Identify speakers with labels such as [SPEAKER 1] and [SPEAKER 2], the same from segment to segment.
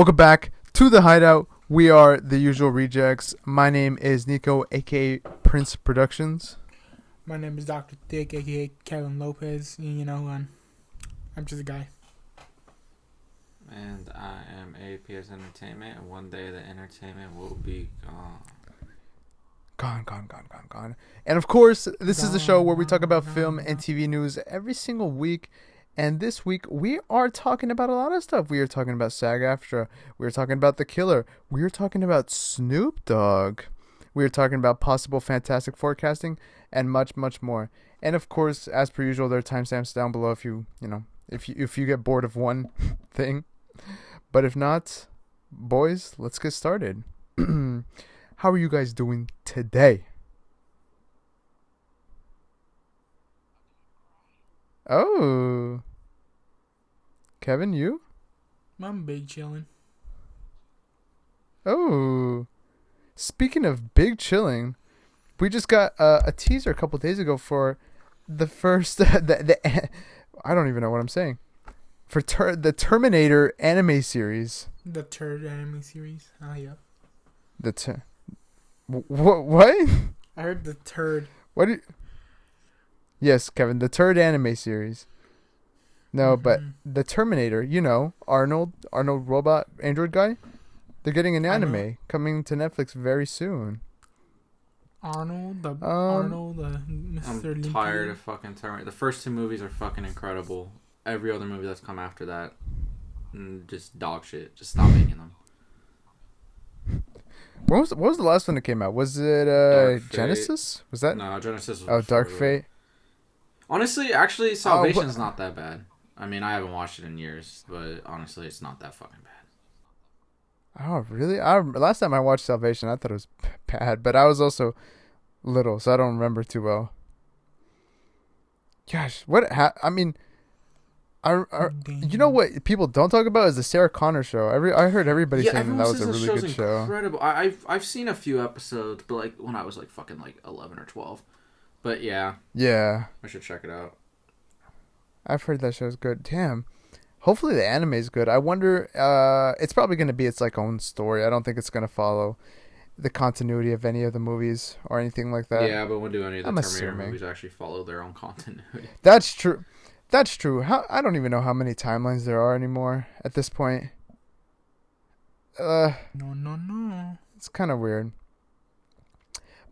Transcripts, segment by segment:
[SPEAKER 1] Welcome back to the Hideout. We are the usual rejects. My name is Nico, aka Prince Productions.
[SPEAKER 2] My name is Dr. Thick, aka Kevin Lopez. I'm just a guy.
[SPEAKER 3] And I am APS Entertainment, and one day the entertainment will be gone.
[SPEAKER 1] Gone. And of course, this is the show where we talk about film and TV news every single week. And this week, we are talking about a lot of stuff. We are talking about SAG-AFTRA. We are talking about The Killer. We are talking about Snoop Dogg. We are talking about possible Fantastic forecasting and much, much more. And of course, as per usual, there are timestamps down below if you get bored of one thing. But if not, boys, let's get started. How are you guys doing today? Oh. Kevin, you?
[SPEAKER 2] I'm big chilling.
[SPEAKER 1] Oh. Speaking of big chilling, we just got a teaser a couple days ago for the first... I don't even know what I'm saying. For the Terminator anime series.
[SPEAKER 2] The turd anime series. Oh, yeah.
[SPEAKER 1] What?
[SPEAKER 2] I heard the turd.
[SPEAKER 1] Yes, Kevin, the turd anime series. No, but the Terminator, Arnold robot android guy. They're getting an anime coming to Netflix very soon.
[SPEAKER 2] Arnold, the Mr.
[SPEAKER 3] I'm tired of fucking Terminator. The first two movies are fucking incredible. Every other movie that's come after that, just dog shit. Just stop making them.
[SPEAKER 1] What was the last one that came out? Was it Genesis? Was that?
[SPEAKER 3] No, Genesis was
[SPEAKER 1] Dark Fate.
[SPEAKER 3] Honestly, actually, Salvation's not that bad. I mean, I haven't watched it in years, but honestly, it's not that fucking bad.
[SPEAKER 1] Oh, really? Last time I watched Salvation, I thought it was bad, but I was also little, so I don't remember too well. Gosh, you know what people don't talk about is the Sarah Connor show. I heard everybody saying that was a really good show.
[SPEAKER 3] Incredible. I've seen a few episodes, but like when I was like fucking like 11 or 12. But yeah, I should check it out.
[SPEAKER 1] I've heard that show's good. Damn. Hopefully the anime is good. I wonder. It's probably going to be its like own story. I don't think it's going to follow the continuity of any of the movies or anything like that.
[SPEAKER 3] Yeah, but when do any of the Terminator movies actually follow their own continuity?
[SPEAKER 1] That's true. I don't even know how many timelines there are anymore at this point.
[SPEAKER 2] No.
[SPEAKER 1] It's kind of weird.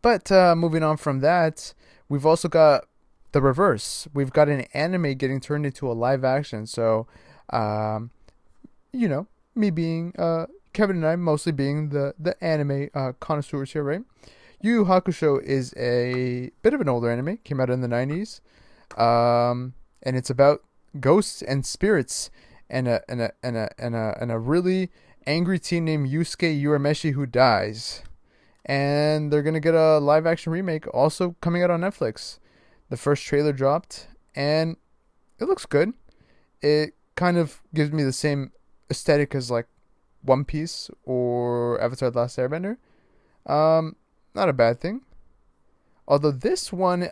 [SPEAKER 1] But moving on from that, we've also got the reverse. We've got an anime getting turned into a live action. So, me being Kevin and I mostly being the anime connoisseurs here, right? Yu Yu Hakusho is a bit of an older anime. Came out in the 90s. And it's about ghosts and spirits and a really angry teen named Yusuke Urameshi who dies. And they're gonna get a live action remake also coming out on Netflix. The first trailer dropped and it looks good. It kind of gives me the same aesthetic as like One Piece or Avatar: The Last Airbender. Not a bad thing. Although this one,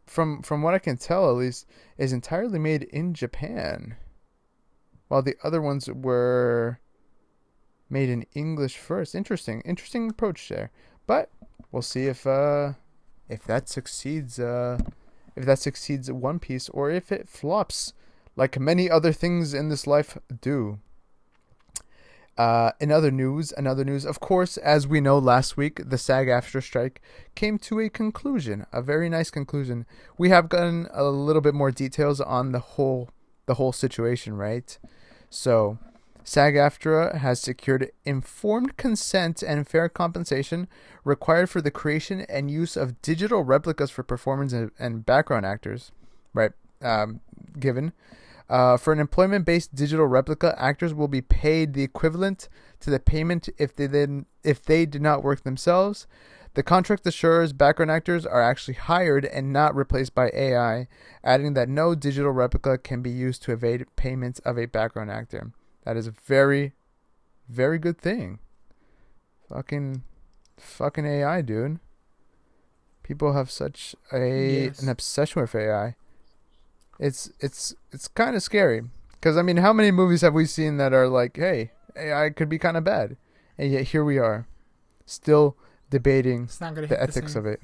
[SPEAKER 1] from what I can tell at least, is entirely made in Japan, while the other ones were made in English first. Interesting approach there. But we'll see if that succeeds. If that succeeds One Piece, or if it flops, like many other things in this life do. In other news, of course, as we know, last week the SAG-AFTRA strike came to a conclusion, a very nice conclusion. We have gotten a little bit more details on the whole situation, right? So, SAG-AFTRA has secured informed consent and fair compensation required for the creation and use of digital replicas for performers and background actors, right? Given. For an employment-based digital replica, actors will be paid the equivalent to the payment if they did not work themselves. The contract assures background actors are actually hired and not replaced by AI, adding that no digital replica can be used to evade payments of a background actor. That is a very, very good thing. Fucking AI, dude. People have such an obsession with AI. It's kind of scary because I mean, how many movies have we seen that are like, hey, AI could be kind of bad, and yet here we are, still debating
[SPEAKER 2] It's not gonna
[SPEAKER 1] the
[SPEAKER 2] hit
[SPEAKER 1] ethics
[SPEAKER 2] the
[SPEAKER 1] of
[SPEAKER 2] same.
[SPEAKER 1] it.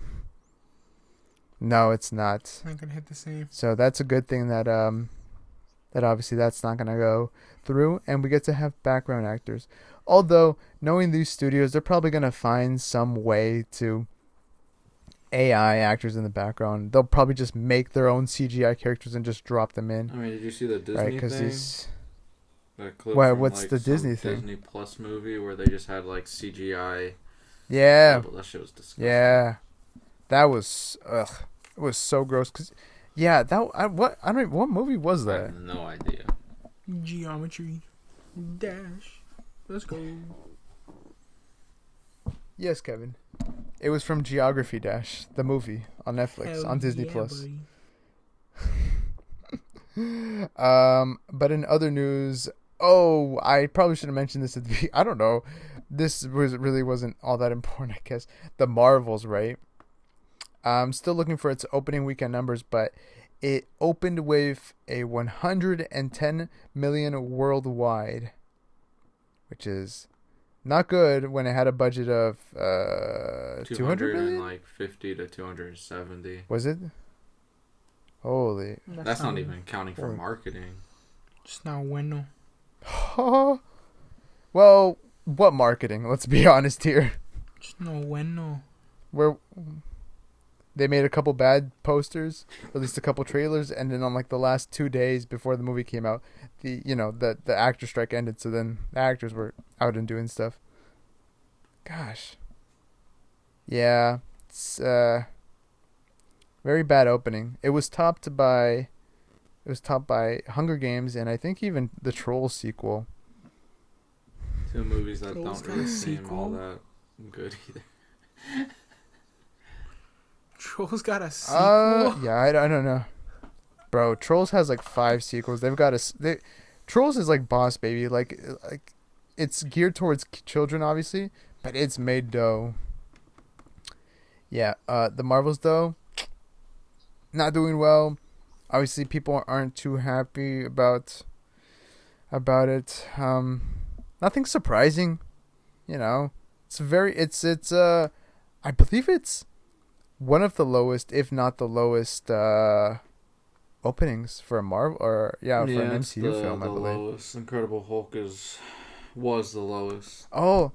[SPEAKER 1] No, it's not.
[SPEAKER 2] It's not gonna hit the same.
[SPEAKER 1] So that's a good thing that that obviously that's not gonna go through, and we get to have background actors. Although knowing these studios, they're probably gonna find some way to AI actors in the background. They'll probably just make their own CGI characters and just drop them in,
[SPEAKER 3] I mean, did you see the Disney
[SPEAKER 1] right? Because
[SPEAKER 3] thing?
[SPEAKER 1] these.
[SPEAKER 3] That clip
[SPEAKER 1] Why?
[SPEAKER 3] from,
[SPEAKER 1] What's
[SPEAKER 3] like,
[SPEAKER 1] the
[SPEAKER 3] some
[SPEAKER 1] Disney thing?
[SPEAKER 3] Disney Plus movie where they just had like CGI.
[SPEAKER 1] Yeah.
[SPEAKER 3] Double. That shit was disgusting.
[SPEAKER 1] Yeah. That was it was so gross. Cause yeah, what movie was
[SPEAKER 3] I
[SPEAKER 1] that?
[SPEAKER 3] have no idea.
[SPEAKER 2] Geometry Dash. Let's go.
[SPEAKER 1] Yes, Kevin. It was from Geography Dash, the movie on Netflix,
[SPEAKER 2] Hell
[SPEAKER 1] on Disney
[SPEAKER 2] yeah,
[SPEAKER 1] Plus.
[SPEAKER 2] buddy.
[SPEAKER 1] But in other news, I probably should have mentioned this at the I don't know. This really wasn't all that important, I guess. The Marvels, right? I'm still looking for its opening weekend numbers, but it opened with a 110 million worldwide, which is not good when it had a budget of 200 million.
[SPEAKER 3] Like 50 to 270.
[SPEAKER 1] Was it? Holy.
[SPEAKER 3] That's not even counting for
[SPEAKER 1] Holy.
[SPEAKER 3] marketing.
[SPEAKER 2] It's not bueno.
[SPEAKER 1] Well, what marketing? Let's be honest here.
[SPEAKER 2] It's no bueno.
[SPEAKER 1] Where they made a couple bad posters, released a couple trailers, and then on like the last 2 days before the movie came out, the actor strike ended. So then the actors were out and doing stuff. Gosh. Yeah, it's very bad opening. It was topped by Hunger Games and I think even the Trolls sequel.
[SPEAKER 3] Two movies that
[SPEAKER 2] Trolls
[SPEAKER 3] don't
[SPEAKER 2] got
[SPEAKER 3] really
[SPEAKER 2] a
[SPEAKER 3] seem all
[SPEAKER 2] sequel?
[SPEAKER 3] that good either.
[SPEAKER 2] Trolls got a sequel.
[SPEAKER 1] Yeah, I don't know, bro. Trolls has like 5 sequels. They've got Trolls is like Boss Baby. Like it's geared towards children, obviously, but it's made dough. Yeah, the Marvels though, not doing well. Obviously, people aren't too happy about it. Nothing surprising, It's I believe it's one of the lowest, if not the lowest, openings for a Marvel for an
[SPEAKER 3] it's
[SPEAKER 1] MCU film. I
[SPEAKER 3] the
[SPEAKER 1] believe.
[SPEAKER 3] lowest. Incredible Hulk was the lowest.
[SPEAKER 1] Oh,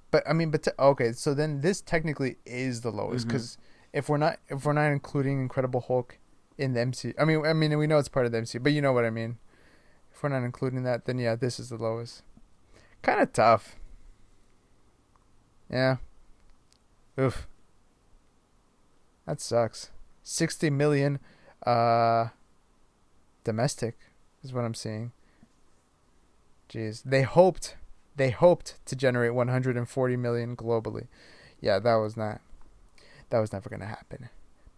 [SPEAKER 1] but I mean, okay. So then this technically is the lowest because if we're not including Incredible Hulk in the MCU, I mean, we know it's part of the MCU, but you know what I mean. If we're not including that, then yeah, this is the lowest. Kind of tough. Yeah. Oof. That sucks. 60 million domestic is what I'm seeing. Jeez. They hoped to generate 140 million globally. Yeah, that was never going to happen.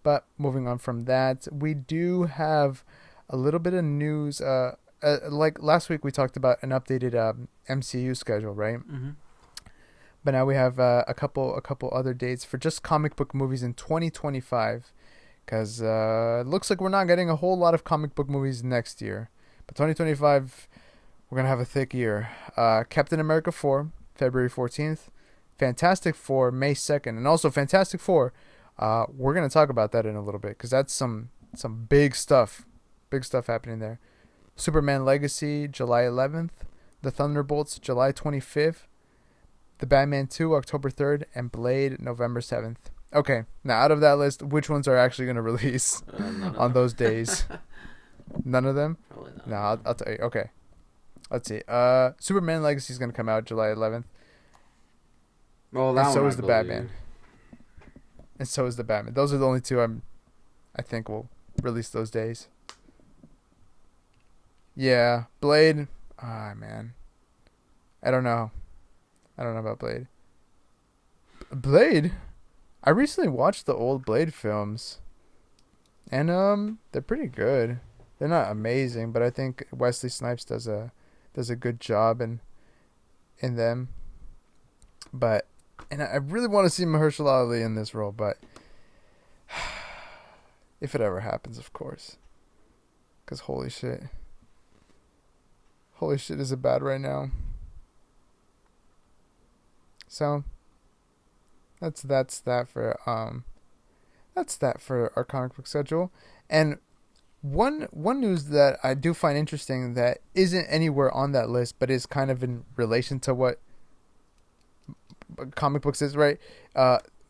[SPEAKER 1] But moving on from that, we do have a little bit of news. Like last week, we talked about an updated MCU schedule, right?
[SPEAKER 3] Mm-hmm.
[SPEAKER 1] But now we have a couple other dates for just comic book movies in 2025, because it looks like we're not getting a whole lot of comic book movies next year. But 2025, we're gonna have a thick year. Captain America 4, February 14th. Fantastic Four, May 2nd, and also Fantastic Four. We're gonna talk about that in a little bit because that's some big stuff happening there. Superman Legacy, July 11th. The Thunderbolts, July 25th. The Batman 2, October 3rd, and Blade, November 7th. Okay, now out of that list, which ones are actually going to release on those days? None of them?
[SPEAKER 3] Probably not.
[SPEAKER 1] No, I'll tell you. Okay. Let's see. Superman Legacy is going to come out July 11th.
[SPEAKER 3] Well, that
[SPEAKER 1] And so
[SPEAKER 3] one
[SPEAKER 1] is the Batman. And so is the Batman. Those are the only two I think will release those days. Yeah, Blade. Man. I don't know about Blade. Blade? I recently watched the old Blade films. And they're pretty good. They're not amazing, but I think Wesley Snipes does a good job in them. But and I really want to see Mahershala Ali in this role, but if it ever happens, of course. Cuz holy shit is it bad right now. So that's that for our comic book schedule. And one news that I do find interesting that isn't anywhere on that list, but is kind of in relation to what comic books is, right?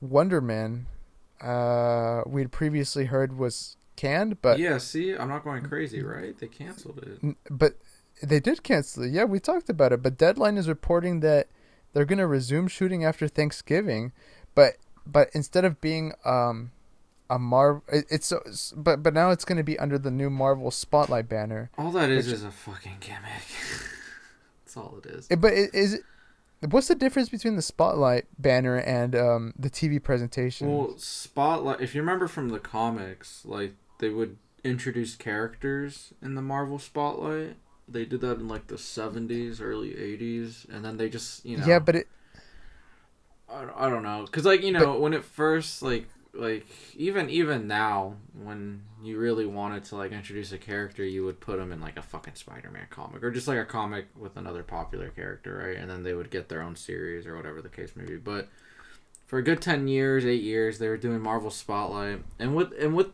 [SPEAKER 1] Wonderman, we'd previously heard was canned, but
[SPEAKER 3] yeah, see, I'm not going crazy, right? They canceled it.
[SPEAKER 1] But they did cancel it. Yeah, we talked about it. But Deadline is reporting that they're gonna resume shooting after Thanksgiving, but instead of being a Marvel, but now it's gonna be under the new Marvel Spotlight banner.
[SPEAKER 3] All that is a fucking gimmick. That's all it is.
[SPEAKER 1] Is it? What's the difference between the Spotlight banner and the TV presentation?
[SPEAKER 3] Well, Spotlight, if you remember from the comics, like, they would introduce characters in the Marvel Spotlight. They did that in, like, the 70s, early 80s, and then they just,
[SPEAKER 1] Yeah, but it...
[SPEAKER 3] I don't know. Because, like, when it first, like even now, when you really wanted to, like, introduce a character, you would put them in, like, a fucking Spider-Man comic, or just, like, a comic with another popular character, right? And then they would get their own series, or whatever the case may be. But for a good 10 years, 8 years, they were doing Marvel Spotlight. And with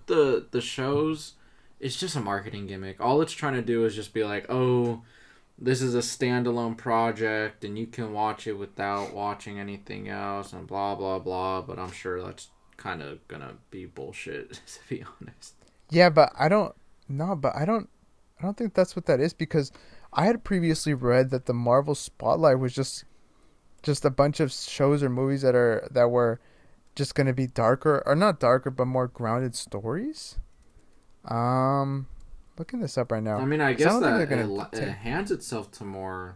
[SPEAKER 3] the shows, it's just a marketing gimmick. All it's trying to do is just be like, oh, this is a standalone project, and you can watch it without watching anything else, and blah, blah, blah. But I'm sure that's kind of gonna be bullshit, to be honest.
[SPEAKER 1] Yeah, but I don't think that's what that is, because I had previously read that the Marvel Spotlight was just a bunch of shows or movies that were just gonna be darker, or not darker, but more grounded stories. Looking this up right now.
[SPEAKER 3] I mean, I guess that it hands itself to more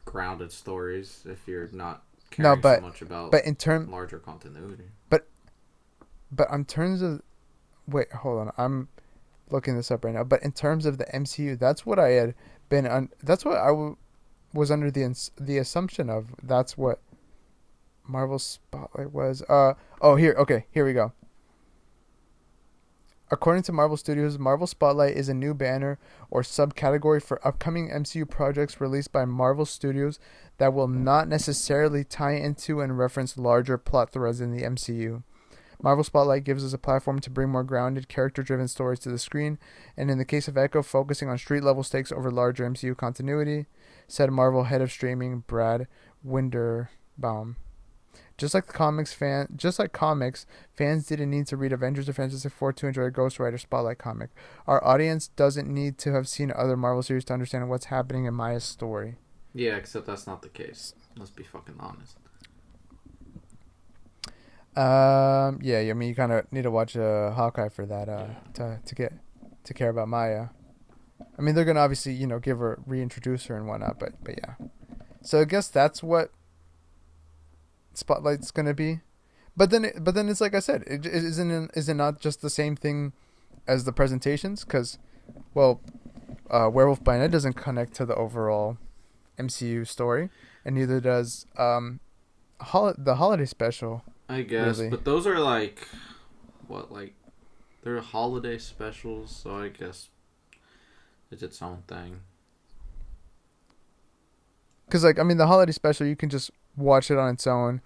[SPEAKER 3] grounded stories if you're not caring so much about larger continuity.
[SPEAKER 1] But in terms of... Wait, hold on. I'm looking this up right now. But in terms of the MCU, that's what I had been... that's what I was under the assumption of. That's what Marvel Spotlight was. Here. Okay, here we go. According to Marvel Studios, Marvel Spotlight is a new banner or subcategory for upcoming MCU projects released by Marvel Studios that will not necessarily tie into and reference larger plot threads in the MCU. Marvel Spotlight gives us a platform to bring more grounded, character-driven stories to the screen, and in the case of Echo, focusing on street-level stakes over larger MCU continuity, said Marvel head of streaming Brad Winderbaum. Just like comics, fans didn't need to read Avengers or Fantastic Four to enjoy a Ghost Rider Spotlight comic. Our audience doesn't need to have seen other Marvel series to understand what's happening in Maya's story.
[SPEAKER 3] Yeah, except that's not the case. Let's be fucking honest.
[SPEAKER 1] Yeah, I mean, you kind of need to watch Hawkeye for that, to care about Maya. I mean, they're gonna obviously, give her, reintroduce her and whatnot, but yeah. So I guess that's what Spotlight's gonna be, but then it's like I said, is it not just the same thing as the presentations? Because, well, Werewolf by Night doesn't connect to the overall MCU story, and neither does the holiday special.
[SPEAKER 3] I guess,
[SPEAKER 1] really.
[SPEAKER 3] But those are they're holiday specials, so I guess it's its own thing.
[SPEAKER 1] Because, like, I mean, the holiday special, you can just watch it on its own,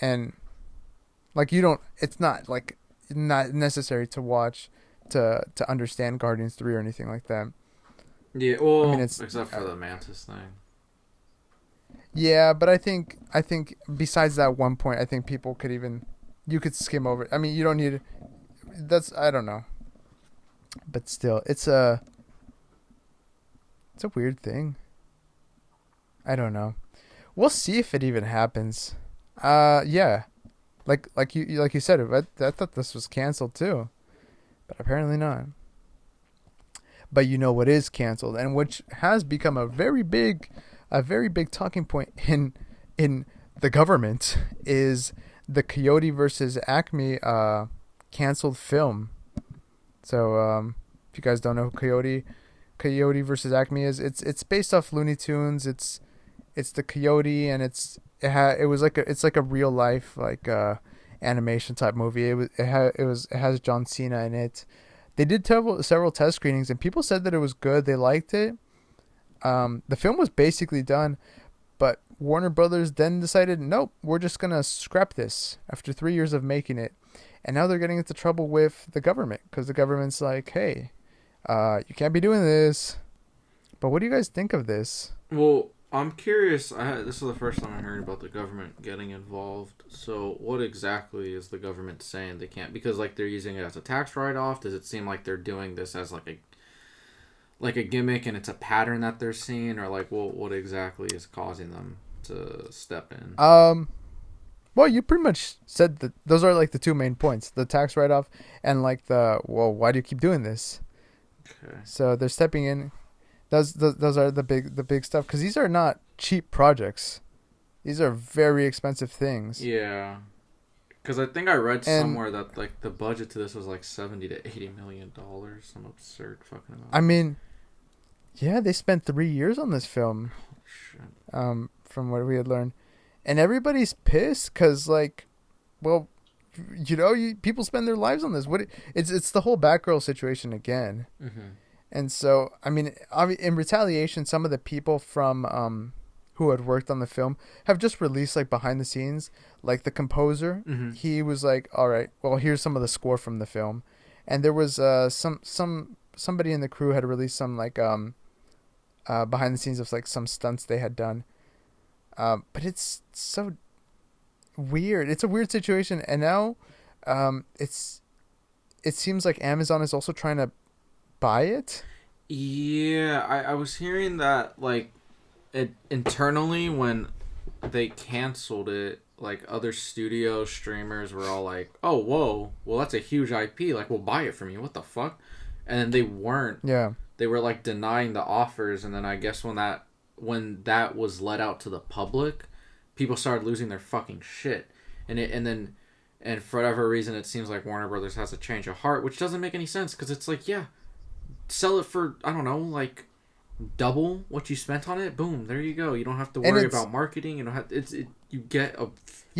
[SPEAKER 1] and, like, it's not necessary to watch to understand Guardians 3 or anything like that.
[SPEAKER 3] Yeah, well, I mean, except for the Mantis thing.
[SPEAKER 1] Yeah, but I think besides that one point, I think people you could skim over it. I mean, you don't need... I don't know. But still, it's a weird thing. I don't know. We'll see if it even happens. Yeah. Like you said, I thought this was canceled too. But apparently not. But you know what is canceled, and which has become a very big talking point in the government, is the Coyote versus Acme canceled film. So if you guys don't know who Coyote versus Acme is, it's based off Looney Tunes. It's the Coyote, and it's like a real life animation type movie. It has John Cena in it. They did several test screenings, and people said that it was good. They liked it. The film was basically done, But Warner Brothers then decided, nope, we're just going to scrap this after 3 years of making it. And now they're getting into trouble with the government because the government's like, hey, you can't be doing this. But what do you guys think of this?
[SPEAKER 3] Well, I'm curious. This is the first time I heard about the government getting involved. So what exactly is the government saying they can't? Because like they're using it as a tax write-off. Does it seem like they're doing this as like a gimmick and it's a pattern that they're seeing, or like what exactly is causing them to step in?
[SPEAKER 1] Well, you pretty much said that those are like the two main points: the tax write-off and like why do you keep doing this?
[SPEAKER 3] Okay.
[SPEAKER 1] So they're stepping in. Those are the big stuff because these are not cheap projects. These are very expensive things.
[SPEAKER 3] Yeah, because I think I read somewhere that like the budget to this was like $70 to $80 million. Some absurd fucking amount.
[SPEAKER 1] I mean, yeah, they spent 3 years on this film.
[SPEAKER 3] Oh, shit.
[SPEAKER 1] From what we had learned, and everybody's pissed because like, well, people spend their lives on this. It's the whole Batgirl situation again.
[SPEAKER 3] Mm-hmm.
[SPEAKER 1] And so, I mean, in retaliation, some of the people from who had worked on the film have just released like behind the scenes, like the composer.
[SPEAKER 3] Mm-hmm.
[SPEAKER 1] He was like, "All right, well, here's some of the score from the film," and there was somebody in the crew had released some like behind the scenes of like some stunts they had done. But it's so weird. It's a weird situation, and now it seems like Amazon is also trying to buy it.
[SPEAKER 3] Yeah, I was hearing that like internally when they canceled it, like other studio streamers were all like, "Oh, whoa, well that's a huge IP. Like we'll buy it from you. What the fuck?" And then they weren't. Yeah. They were like denying the offers, and then I guess when that was let out to the public, people started losing their fucking shit, and for whatever reason, it seems like Warner Brothers has a change of heart, which doesn't make any sense because it's like, yeah. Sell it for, I don't know, like double what you spent on it. Boom, there you go. You don't have to worry about marketing. You don't have you get a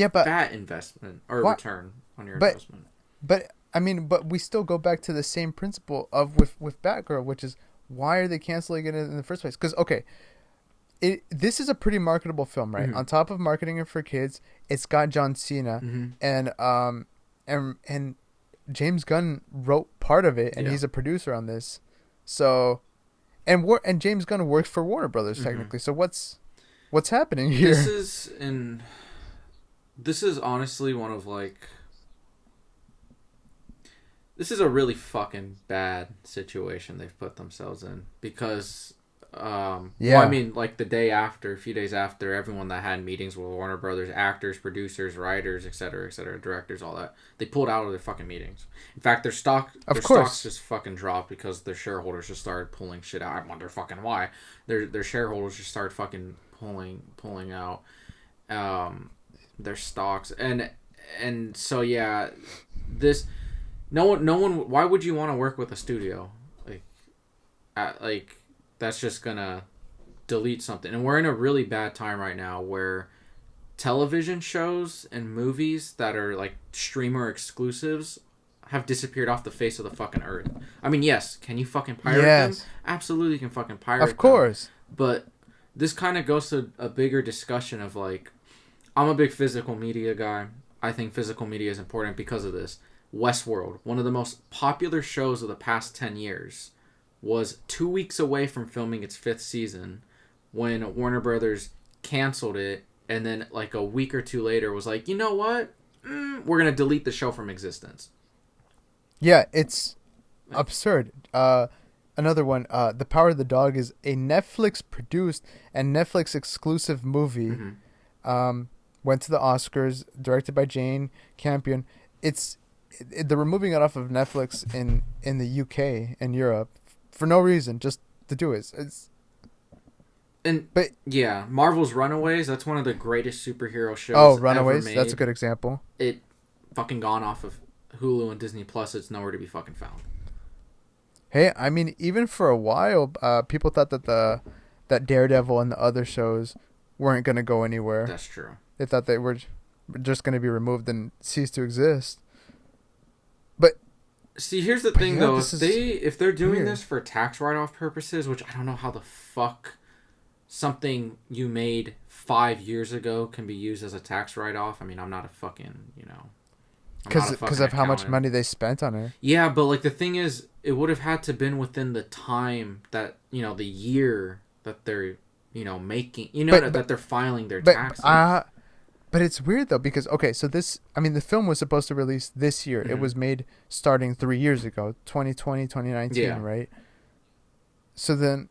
[SPEAKER 3] fat investment or return on your investment.
[SPEAKER 1] But I mean, we still go back to the same principle of with Batgirl, which is why are they canceling it in the first place? Because this is a pretty marketable film, right? Mm-hmm. On top of marketing it for kids, it's got John Cena, mm-hmm. and James Gunn wrote part of it, and he's a producer on this. So, and James Gunn works for Warner Brothers technically. Mm-hmm. So what's happening here?
[SPEAKER 3] This is honestly one of like. This is a really fucking bad situation they've put themselves in because. Well, I mean, like the day after, a few days after, everyone that had meetings with Warner Brothers, actors, producers, writers, et cetera, directors, all that, they pulled out of their fucking meetings. In fact, their stocks just fucking dropped because their shareholders just started pulling shit out. I wonder fucking why. Their shareholders just started fucking pulling out their stocks, and so yeah, this no one. Why would you want to work with a studio like? That's just gonna delete something. And we're in a really bad time right now where television shows and movies that are like streamer exclusives have disappeared off the face of the fucking earth. I mean, yes, can you fucking pirate them? Absolutely, you can fucking pirate them. Of course. But this kind of goes to a bigger discussion of like, I'm a big physical media guy. I think physical media is important because of this. Westworld, one of the most popular shows of the past 10 years, was 2 weeks away from filming its 5th season when Warner Brothers canceled it, and then like a week or two later was like, you know what? We're going to delete the show from existence.
[SPEAKER 1] Yeah, it's absurd. Another one, The Power of the Dog is a Netflix-produced and Netflix-exclusive movie. Mm-hmm. Went to the Oscars, directed by Jane Campion. They're removing it off of Netflix in the UK and Europe. For no reason, just to do it.
[SPEAKER 3] But yeah, Marvel's Runaways, that's one of the greatest superhero shows
[SPEAKER 1] Runaways,
[SPEAKER 3] ever made.
[SPEAKER 1] That's a good example.
[SPEAKER 3] It fucking gone off of Hulu and Disney Plus. It's nowhere to be fucking found.
[SPEAKER 1] Hey, I mean, even for a while, people thought that Daredevil and the other shows weren't going to go anywhere.
[SPEAKER 3] That's true.
[SPEAKER 1] They thought they were just going to be removed and cease to exist. But
[SPEAKER 3] see, here's the thing, though. If they're doing this for tax write-off purposes, which I don't know how the fuck something you made 5 years ago can be used as a tax write-off. I mean, I'm not a fucking,
[SPEAKER 1] because of how much money they spent on it.
[SPEAKER 3] Yeah, but like the thing is, it would have had to been within the time that the year that they're making, that they're filing their taxes.
[SPEAKER 1] But it's weird though because so the film was supposed to release this year.
[SPEAKER 3] Mm-hmm.
[SPEAKER 1] It was made starting 3 years ago, 2020, 2019, right? So then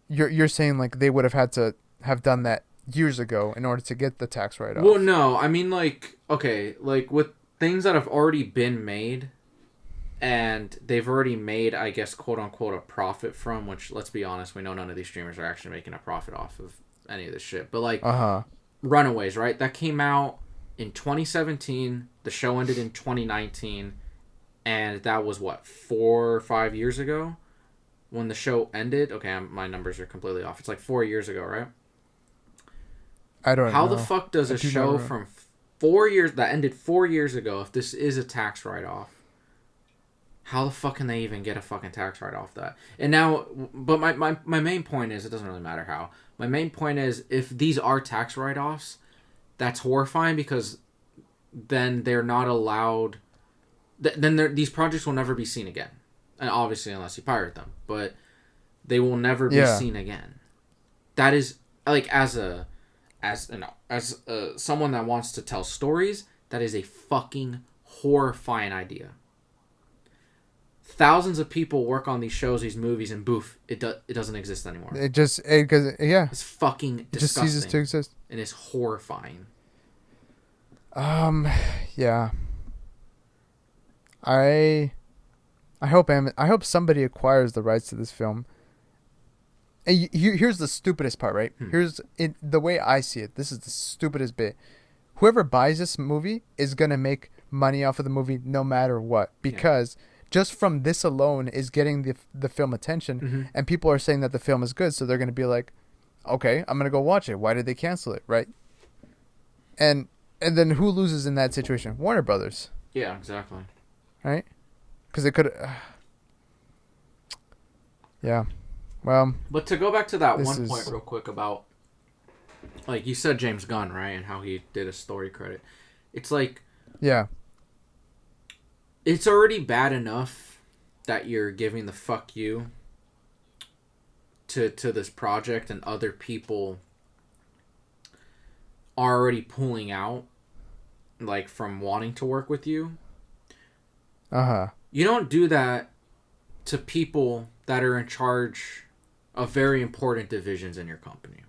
[SPEAKER 1] you're saying like they would have had to have done that years ago in order to get the tax write-off.
[SPEAKER 3] Well, no, I mean like with things that have already been made and they've already made, I guess, quote unquote a profit from, which let's be honest, we know none of these streamers are actually making a profit off of any of this shit. But like Runaways, right? That came out in 2017. The show ended in 2019, and that was what 4 or 5 years ago when the show ended. Okay, my numbers are completely off. It's like 4 years ago, right?
[SPEAKER 1] I don't know.
[SPEAKER 3] How the fuck does a show from 4 years that ended 4 years ago, if this is a tax write-off, how the fuck can they even get a fucking tax write-off that? And now, but my main point is, it doesn't really matter how. My main point is, if these are tax write-offs, that's horrifying because then they're not allowed. Then these projects will never be seen again, and obviously unless you pirate them, but they will never be seen again. That is like as someone that wants to tell stories, that is a fucking horrifying idea. Thousands of people work on these shows, these movies, and boof, it doesn't exist anymore. It's fucking disgusting. It just ceases to exist, and it's horrifying.
[SPEAKER 1] Yeah. I hope somebody acquires the rights to this film. And here's the stupidest part, right? Here's the way I see it. This is the stupidest bit. Whoever buys this movie is gonna make money off of the movie no matter what, because just from this alone is getting the film attention, and people are saying that the film is good, so they're gonna be like, okay, I'm gonna go watch it. Why did they cancel it, right? And then who loses in that situation? Warner Brothers.
[SPEAKER 3] Yeah, exactly.
[SPEAKER 1] Right? Because they could. Yeah. Well,
[SPEAKER 3] but to go back to that one point real quick about, like you said, James Gunn, right, and how he did a story credit. It's like,
[SPEAKER 1] yeah,
[SPEAKER 3] it's already bad enough that you're giving the fuck you to this project, and other people are already pulling out, like from wanting to work with you. You don't do that to people that are in charge of very important divisions in your company.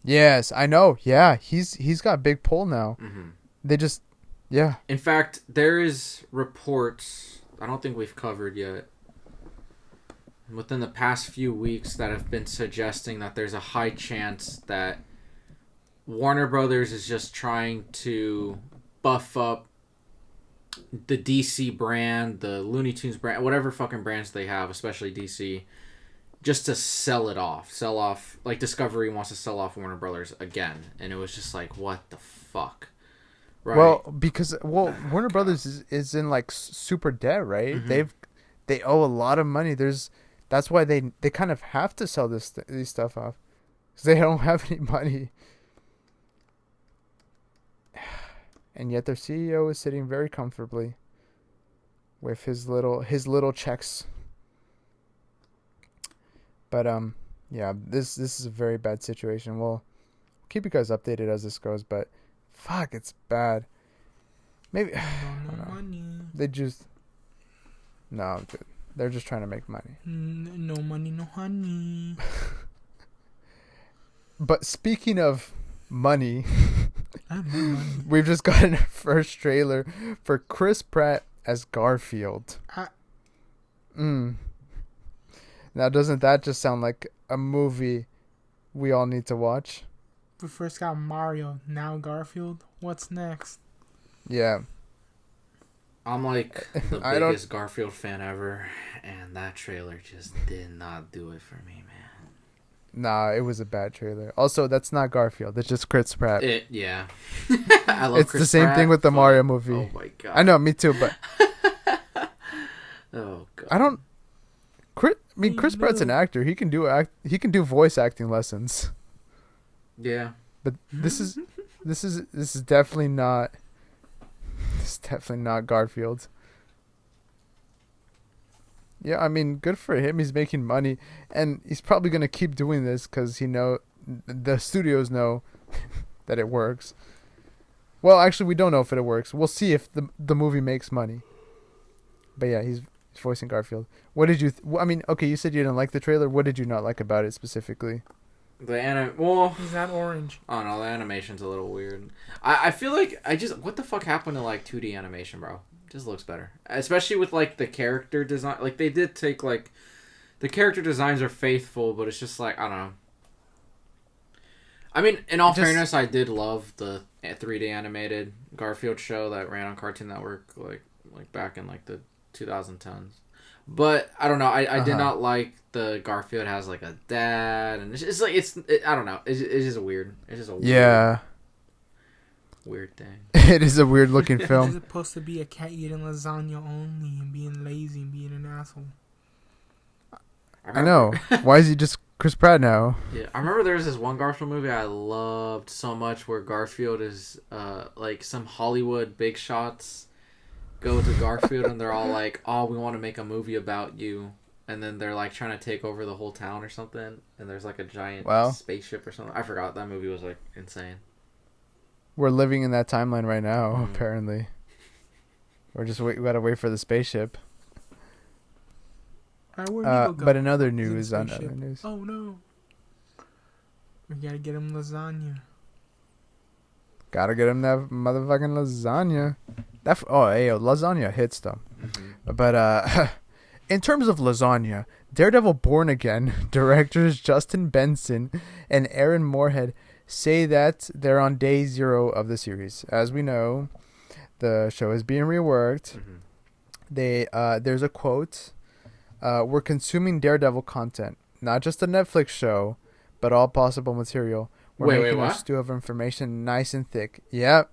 [SPEAKER 1] Yes, I know. Yeah, he's got a big pull now. They just, yeah.
[SPEAKER 3] In fact, there is reports, I don't think we've covered yet, within the past few weeks that have been suggesting that there's a high chance that Warner Brothers is just trying to buff up the DC brand, the Looney Tunes brand, whatever fucking brands they have, especially DC, just to sell off, like Discovery wants to sell off Warner Brothers again, and it was just like, what the fuck, right?
[SPEAKER 1] Well, because Warner Brothers is in like super debt, right? They owe a lot of money. That's why they kind of have to sell these stuff off, because they don't have any money. And yet their CEO is sitting very comfortably with his little checks. But yeah, this is a very bad situation. We'll keep you guys updated as this goes, but fuck, it's bad. Maybe they just dude, they're just trying to make money.
[SPEAKER 2] No money, no honey.
[SPEAKER 1] But speaking of money, we've just gotten our first trailer for Chris Pratt as Garfield. Now, doesn't that just sound like a movie we all need to watch?
[SPEAKER 2] We first got Mario, now Garfield. What's next?
[SPEAKER 1] Yeah.
[SPEAKER 3] I'm like the biggest Garfield fan ever, and that trailer just did not do it for me, man.
[SPEAKER 1] Nah, it was a bad trailer. Also, that's not Garfield. It's just Chris Pratt.
[SPEAKER 3] Yeah. I love
[SPEAKER 1] it's
[SPEAKER 3] Chris
[SPEAKER 1] the same
[SPEAKER 3] Pratt,
[SPEAKER 1] thing with the Mario movie.
[SPEAKER 3] Oh my god.
[SPEAKER 1] I know, me too, but
[SPEAKER 3] oh god.
[SPEAKER 1] I don't. Chris Pratt's an actor. He can do voice acting lessons.
[SPEAKER 3] Yeah.
[SPEAKER 1] But this is definitely not. This is definitely not Garfield. Yeah, I mean, good for him. He's making money, and he's probably gonna keep doing this because the studios know that it works. Well, actually, we don't know if it works. We'll see if the movie makes money. But yeah, he's voicing Garfield. What did you? Okay, you said you didn't like the trailer. What did you not like about it specifically?
[SPEAKER 2] He's not orange.
[SPEAKER 3] Oh no, the animation's a little weird. I feel like what the fuck happened to like 2D animation, bro? It just looks better, especially with like the character design. Like they did take like the character designs are faithful, but it's just like I don't know. I mean, in all fairness, I did love the 3D animated Garfield show that ran on Cartoon Network, like back in like the 2010s. But I don't know. I did not like the Garfield has like a dad, and it's like I don't know. It's just weird. It's just a weird thing.
[SPEAKER 1] It is a weird looking film.
[SPEAKER 2] It's supposed to be a cat eating lasagna only and being lazy and being an asshole.
[SPEAKER 1] I know. Why is he just Chris Pratt now?
[SPEAKER 3] Yeah, I remember there was this one Garfield movie I loved so much where Garfield is like some Hollywood big shots go to Garfield and they're all like, "Oh, we want to make a movie about you," and then they're like trying to take over the whole town or something, and there's like a giant spaceship or something. I forgot. That movie was like insane.
[SPEAKER 1] We're living in that timeline right now. Apparently, we gotta wait for the spaceship. But in other news,
[SPEAKER 2] Oh no, we gotta get him lasagna.
[SPEAKER 1] Gotta get him that motherfucking lasagna. Lasagna hits though. Mm-hmm. But in terms of lasagna, Daredevil Born Again directors Justin Benson and Aaron Moorhead say that they're on day 0 of the series. As we know, the show is being reworked. Mm-hmm. There's a quote. We're consuming Daredevil content, not just a Netflix show, but all possible material. We're making a stew of information nice and thick. Yeah.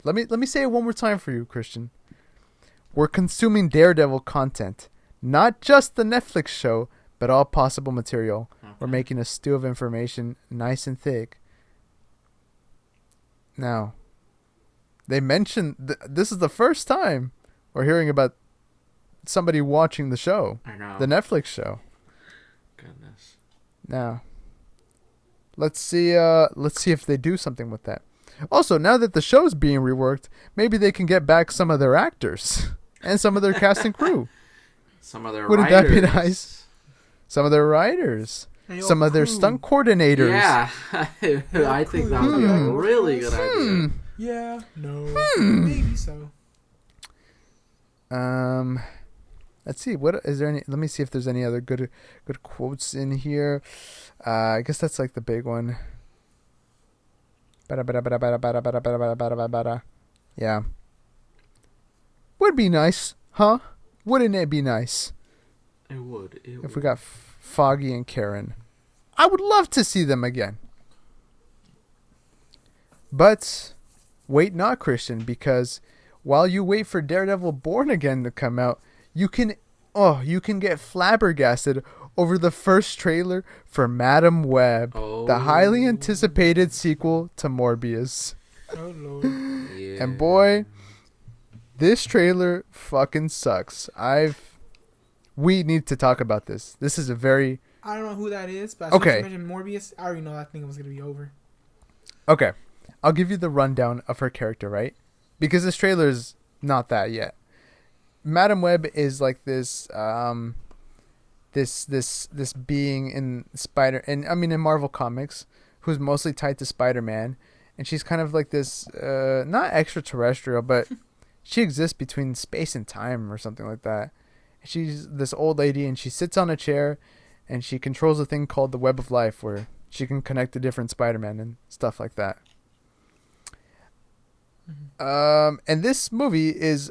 [SPEAKER 1] Let me say it one more time for you, Christian. We're consuming Daredevil content, not just the Netflix show, but all possible material. Okay. We're making a stew of information nice and thick. Now, they mentioned this is the first time we're hearing about somebody watching the show.
[SPEAKER 3] I know.
[SPEAKER 1] The Netflix show.
[SPEAKER 3] Goodness.
[SPEAKER 1] Now, let's see if they do something with that. Also, now that the show's being reworked, maybe they can get back some of their actors and some of their cast and crew.
[SPEAKER 3] Some of their
[SPEAKER 1] Wouldn't
[SPEAKER 3] writers.
[SPEAKER 1] that be nice? Some of their writers. Some of their stunt coordinators.
[SPEAKER 3] Yeah. I think that would be a really good idea.
[SPEAKER 2] Yeah. No. Maybe so.
[SPEAKER 1] Let's see. What is there any? Let me see if there's any other good quotes in here. I guess that's like the big one. Yeah. Would be nice, huh? Wouldn't it be nice?
[SPEAKER 3] It would.
[SPEAKER 1] If we got Foggy and Karen, I would love to see them again. But wait, not Christian, because while you wait for Daredevil Born Again to come out, you can get flabbergasted over the first trailer for Madam Web, the highly anticipated sequel to Morbius.
[SPEAKER 2] Oh Lord.
[SPEAKER 3] Yeah.
[SPEAKER 1] And boy, this trailer fucking sucks. We need to talk about this. This is a very...
[SPEAKER 2] I don't know who that is, but as soon as you mentioned Morbius, I already know that thing was going to be over. Okay.
[SPEAKER 1] I'll give you the rundown of her character, right? Because this trailer is not that yet. Madam Web is like this this being in in Marvel Comics who's mostly tied to Spider-Man, and she's kind of like this not extraterrestrial, but she exists between space and time or something like that. She's this old lady, and she sits on a chair, and she controls a thing called the Web of Life, where she can connect to different Spider-Man and stuff like that. Mm-hmm. And this movie is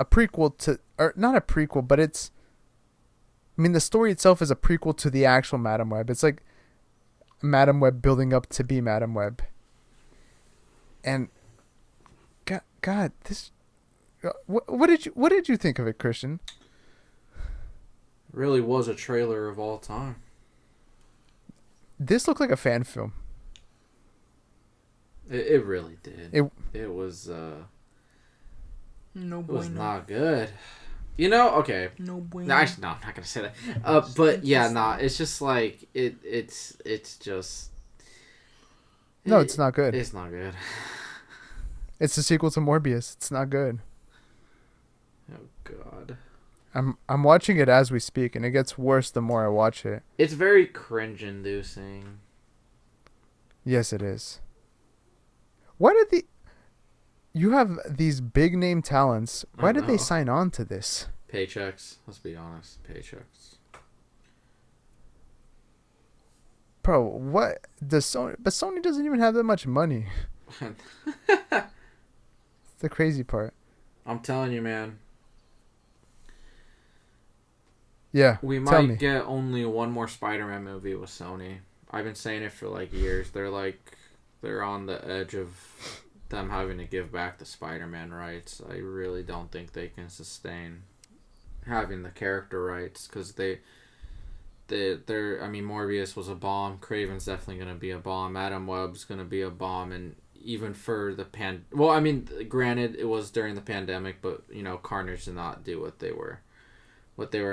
[SPEAKER 1] a prequel to, or not a prequel, but the story itself is a prequel to the actual Madam Web. It's like Madam Web building up to be Madam Web. And God, this. What did you think of it, Christian?
[SPEAKER 3] Really was a trailer of all time.
[SPEAKER 1] This looked like a fan film.
[SPEAKER 3] It really did. It was
[SPEAKER 2] No
[SPEAKER 3] it was
[SPEAKER 2] bueno.
[SPEAKER 3] not good. You know, okay.
[SPEAKER 2] No bueno.
[SPEAKER 3] No, actually, no, I'm not gonna say that. But yeah, nah, it's just like it's just.
[SPEAKER 1] No, it's not good.
[SPEAKER 3] It's not good.
[SPEAKER 1] It's the sequel to Morbius. It's not good.
[SPEAKER 3] Oh God.
[SPEAKER 1] I'm watching it as we speak, and it gets worse the more I watch it.
[SPEAKER 3] It's very cringe-inducing.
[SPEAKER 1] Yes, it is. Why did you have these big name talents? Why did they sign on to this?
[SPEAKER 3] Paychecks. Let's be honest. Paychecks.
[SPEAKER 1] Bro, what does Sony? But Sony doesn't even have that much money. It's the crazy part.
[SPEAKER 3] I'm telling you, man.
[SPEAKER 1] Yeah,
[SPEAKER 3] We might get only one more Spider-Man movie with Sony. I've been saying it for like years. They're on the edge of them having to give back the Spider-Man rights. I really don't think they can sustain having the character rights because they're. I mean, Morbius was a bomb. Craven's definitely gonna be a bomb. Adam Webb's gonna be a bomb, and even for the Well, I mean, granted, it was during the pandemic, but you know, Carnage did not do what they were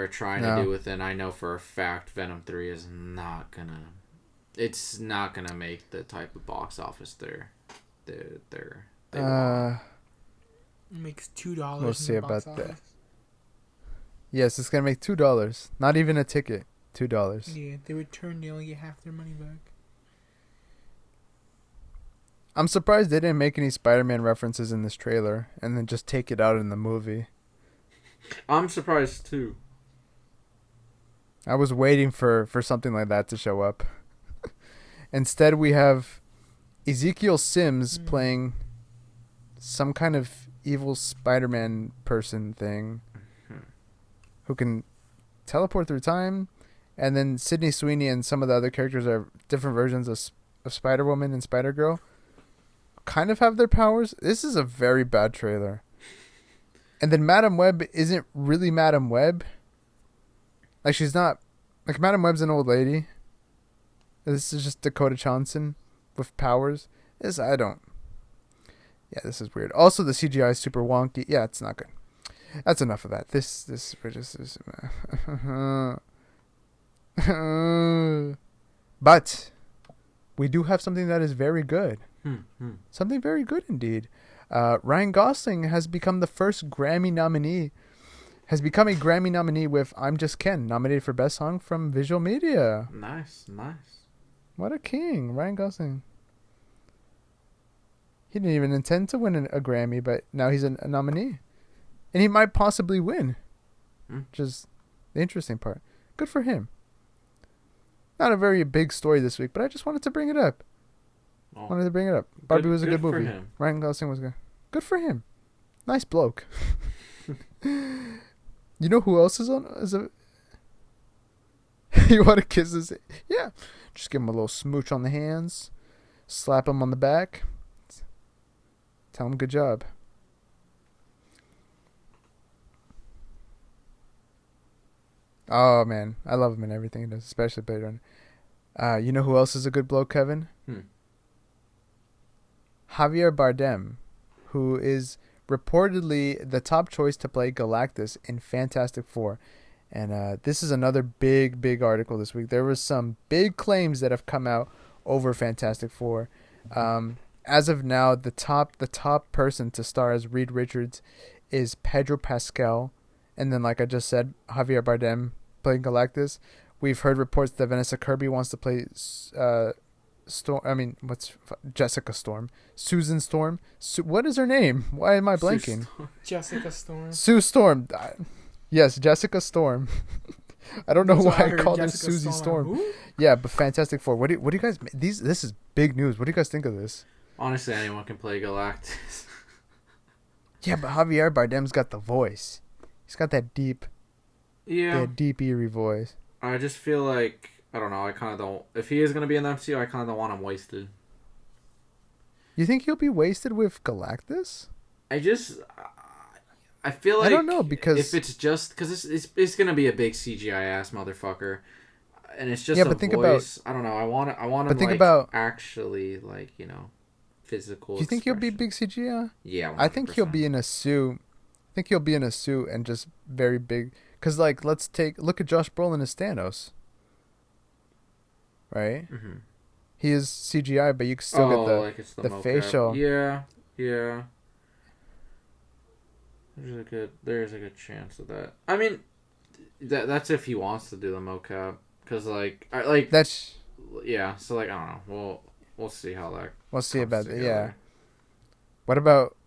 [SPEAKER 3] trying to do with it. And I know for a fact Venom 3 is not gonna. It's not gonna make the type of box office they want.
[SPEAKER 2] It makes $2.
[SPEAKER 1] We'll see about that.
[SPEAKER 2] Office.
[SPEAKER 1] Yes, it's gonna make $2. Not even a ticket. $2.
[SPEAKER 2] Yeah, they return. They only get half their money back.
[SPEAKER 1] I'm surprised they didn't make any Spider-Man references in this trailer and then just take it out in the movie.
[SPEAKER 3] I'm surprised too.
[SPEAKER 1] I was waiting for something like that to show up. Instead, we have Ezekiel Sims playing some kind of evil Spider-Man person thing who can teleport through time. And then Sydney Sweeney and some of the other characters are different versions of Spider-Woman and Spider-Girl. Kind of have their powers. This is a very bad trailer. And then Madam Web isn't really Madam Web. Like, she's not... Like, Madam Web's an old lady. This is just Dakota Johnson with powers. This is weird. Also, the CGI is super wonky. Yeah, it's not good. That's enough of that. This but we do have something that is very good. Something very good indeed. Ryan Gosling has become the first Grammy nominee. Has become a Grammy nominee with "I'm Just Ken," nominated for Best Song from Visual Media.
[SPEAKER 3] Nice.
[SPEAKER 1] What a king, Ryan Gosling. He didn't even intend to win a Grammy, but now he's a nominee. And he might possibly win. Which is the interesting part. Good for him. Not a very big story this week, but I just wanted to bring it up. Barbie was a good movie.
[SPEAKER 3] Him.
[SPEAKER 1] Ryan Gosling was good. Good for him. Nice bloke. You know who else is on? You want to kiss his? Yeah. Just give him a little smooch on the hands. Slap him on the back. Tell him good job. Oh, man. I love him in everything he does, especially Blade Runner. You know who else is a good bloke, Kevin? Javier Bardem, who is reportedly the top choice to play Galactus in Fantastic Four. And this is another big article this week. There was some big claims that have come out over Fantastic Four. As of now, the top person to star as Reed Richards is Pedro Pascal. And then, like I just said, Javier Bardem playing Galactus. We've heard reports that Vanessa Kirby wants to play Jessica Storm. Susan Storm. What is her name? Why am I blanking?
[SPEAKER 2] Jessica Storm.
[SPEAKER 1] Sue Storm. Yes, Jessica Storm. I don't know why I called her Susie Storm. Yeah, but Fantastic Four. What do you guys? This is big news. What do you guys think of this?
[SPEAKER 3] Honestly, anyone can play Galactus.
[SPEAKER 1] Yeah, but Javier Bardem's got the voice. He's got that deep, eerie voice.
[SPEAKER 3] I just feel like, I don't know, I kind of don't... If he is going to be in the MCU, I kind of don't want him wasted.
[SPEAKER 1] You think he'll be wasted with Galactus?
[SPEAKER 3] I feel like
[SPEAKER 1] I don't know because
[SPEAKER 3] if it's just because it's gonna be a big CGI ass motherfucker, and it's just
[SPEAKER 1] Yeah,
[SPEAKER 3] a
[SPEAKER 1] but think
[SPEAKER 3] voice. I don't know. I want
[SPEAKER 1] but
[SPEAKER 3] him
[SPEAKER 1] think
[SPEAKER 3] like
[SPEAKER 1] about
[SPEAKER 3] actually like physical.
[SPEAKER 1] Do you think he'll be
[SPEAKER 3] expression.
[SPEAKER 1] big CGI?
[SPEAKER 3] Yeah,
[SPEAKER 1] I think he'll
[SPEAKER 3] 100%.
[SPEAKER 1] be in a suit. I think he'll be in a suit and just very big. Cause like look at Josh Brolin as Thanos, right?
[SPEAKER 3] Mm-hmm.
[SPEAKER 1] He is CGI, but you can still get
[SPEAKER 3] Oh, like it's the
[SPEAKER 1] the
[SPEAKER 3] mocap.
[SPEAKER 1] facial.
[SPEAKER 3] Yeah, yeah. There's a good chance of that. I mean, that's if he wants to do the mocap, because
[SPEAKER 1] That's
[SPEAKER 3] yeah. So like I don't know. We'll see how that
[SPEAKER 1] we'll see
[SPEAKER 3] comes
[SPEAKER 1] about that. Yeah.
[SPEAKER 3] together.
[SPEAKER 1] What about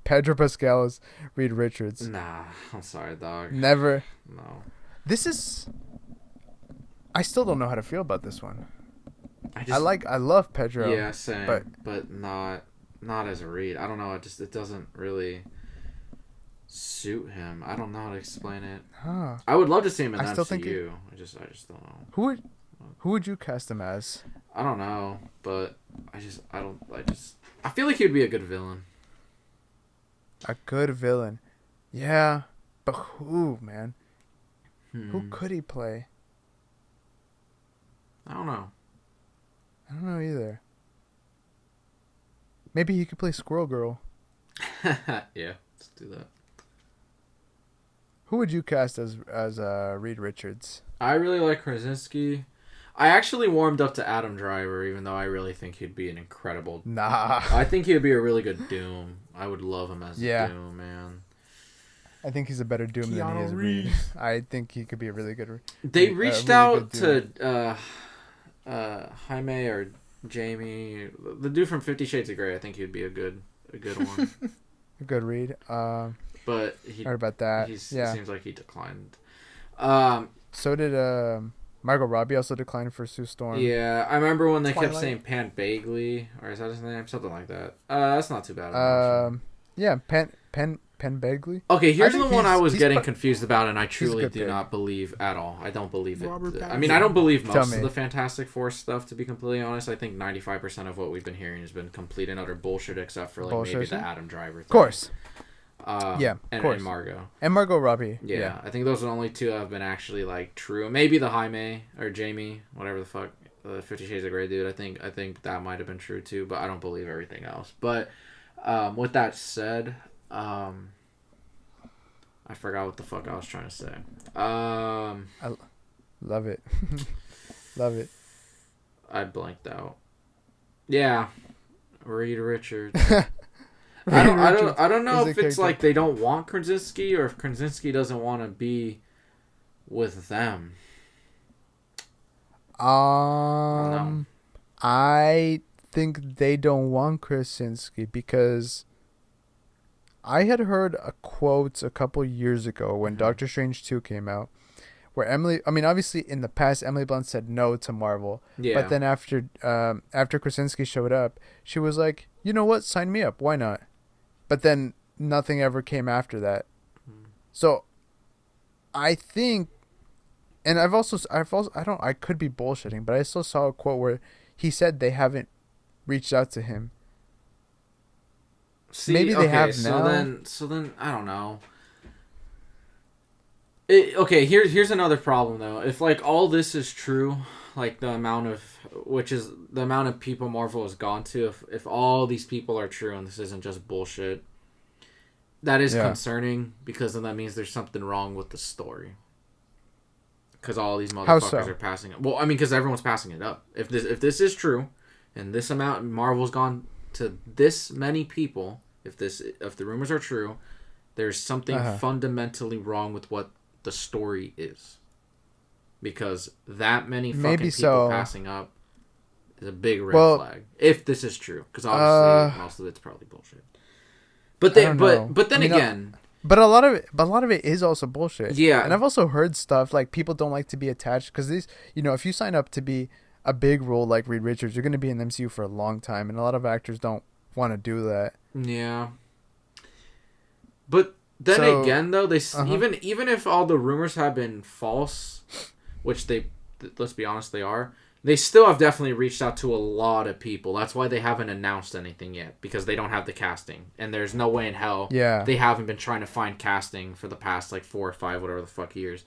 [SPEAKER 1] Pedro Pascal as Reed Richards?
[SPEAKER 3] Nah, I'm sorry, dog.
[SPEAKER 1] Never.
[SPEAKER 3] No,
[SPEAKER 1] This is. I still don't know how to feel about this one. I love Pedro.
[SPEAKER 3] Yeah, same.
[SPEAKER 1] but-
[SPEAKER 3] But not as a Reed. I don't know. It doesn't really suit him. I don't know how to explain it.
[SPEAKER 1] Huh.
[SPEAKER 3] I would love to see him in
[SPEAKER 1] I
[SPEAKER 3] the
[SPEAKER 1] still
[SPEAKER 3] MCU.
[SPEAKER 1] think it-
[SPEAKER 3] I just don't know.
[SPEAKER 1] Who would you cast him as?
[SPEAKER 3] I don't know, but I feel like he would be a good villain.
[SPEAKER 1] A good villain. Yeah, but who, man? Who could he play?
[SPEAKER 3] I don't know.
[SPEAKER 1] I don't know either. Maybe he could play Squirrel Girl.
[SPEAKER 3] Yeah, let's do that.
[SPEAKER 1] Who would you cast as Reed Richards?
[SPEAKER 3] I really like Krasinski. I actually warmed up to Adam Driver, even though I really think he'd be an incredible.
[SPEAKER 1] Nah.
[SPEAKER 3] I think he'd be a really good Doom. I would love him as
[SPEAKER 1] Yeah.
[SPEAKER 3] Doom, man.
[SPEAKER 1] I think he's a better Doom than he is
[SPEAKER 2] Keanu
[SPEAKER 1] Reed.
[SPEAKER 2] Reeves.
[SPEAKER 1] I think he could be a really good.
[SPEAKER 3] They reached
[SPEAKER 1] really
[SPEAKER 3] out
[SPEAKER 1] good
[SPEAKER 3] to Jaime or Jamie, the dude from 50 Shades of Grey. I think he'd be a good one.
[SPEAKER 1] A good Reed.
[SPEAKER 3] But he
[SPEAKER 1] Heard about that.
[SPEAKER 3] It
[SPEAKER 1] Yeah.
[SPEAKER 3] seems like he declined.
[SPEAKER 1] So did Margot Robbie also declined for Sue Storm.
[SPEAKER 3] Yeah, I remember when they kept
[SPEAKER 2] Twilight.
[SPEAKER 3] saying Pan Bagley, or is that his name? Something like that. That's not too bad.
[SPEAKER 1] Yeah, Penn Bagley.
[SPEAKER 3] Okay, here's
[SPEAKER 1] I
[SPEAKER 3] the
[SPEAKER 1] think
[SPEAKER 3] one I was
[SPEAKER 1] he's
[SPEAKER 3] getting
[SPEAKER 1] pro-
[SPEAKER 3] confused about, and I truly
[SPEAKER 1] good
[SPEAKER 3] do
[SPEAKER 1] pick.
[SPEAKER 3] not believe at all. I don't believe it.
[SPEAKER 2] Robert
[SPEAKER 3] I mean, I don't believe
[SPEAKER 1] Tell
[SPEAKER 3] most
[SPEAKER 1] me.
[SPEAKER 3] of the Fantastic Four stuff, to be completely honest. I think 95% of what we've been hearing has been complete and utter bullshit, except for maybe
[SPEAKER 1] Bullshit?
[SPEAKER 3] the Adam Driver thing.
[SPEAKER 1] Of course.
[SPEAKER 3] Yeah,
[SPEAKER 1] of
[SPEAKER 3] and,
[SPEAKER 1] course.
[SPEAKER 3] and Margot.
[SPEAKER 1] And Margot Robbie.
[SPEAKER 3] Yeah, I think those are the only two that have been actually true. Maybe the Jaime or Jamie, whatever the fuck, the 50 Shades of Grey dude. I think that might have been true too, but I don't believe everything else. But with that said, I forgot what the fuck I was trying to say.
[SPEAKER 1] Love it. Love it.
[SPEAKER 3] I blanked out. Yeah, Reed Richards. I don't know if it's like they don't want Krasinski or if Krasinski doesn't want to be with them.
[SPEAKER 1] I think they don't want Krasinski because I had heard a quote a couple years ago when Doctor Strange 2 came out where obviously in the past Emily Blunt said no to Marvel.
[SPEAKER 3] Yeah.
[SPEAKER 1] But then after Krasinski showed up, she was like, "You know what? Sign me up. Why not?" But then nothing ever came after that. So I think, and I could be bullshitting, but I still saw a quote where he said they haven't reached out to him.
[SPEAKER 3] See,
[SPEAKER 1] Maybe they have
[SPEAKER 3] so
[SPEAKER 1] now.
[SPEAKER 3] So then I don't know. Here's another problem though. If all this is true, the amount of people Marvel has gone to, if all these people are true and this isn't just bullshit, that is concerning because then that means there's something wrong with the story. Because all these motherfuckers are passing it. Well, I mean, because everyone's passing it up. If this is true, and this amount Marvel's gone to this many people, if the rumors are true, there's something fundamentally wrong with what the story is. Because that many fucking people passing up is a big red flag. If this is true, because obviously most of it's probably bullshit. But then again.
[SPEAKER 1] But a lot of it is also bullshit.
[SPEAKER 3] Yeah.
[SPEAKER 1] And I've also heard stuff people don't like to be attached because these, if you sign up to be a big role like Reed Richards, you're going to be in the MCU for a long time, and a lot of actors don't want to do that.
[SPEAKER 3] Yeah. But then again, though, even if all the rumors have been false, which let's be honest, they are. They still have definitely reached out to a lot of people. That's why they haven't announced anything yet, because they don't have the casting. And there's no way in hell they haven't been trying to find casting for the past, like, 4 or 5, whatever the fuck years.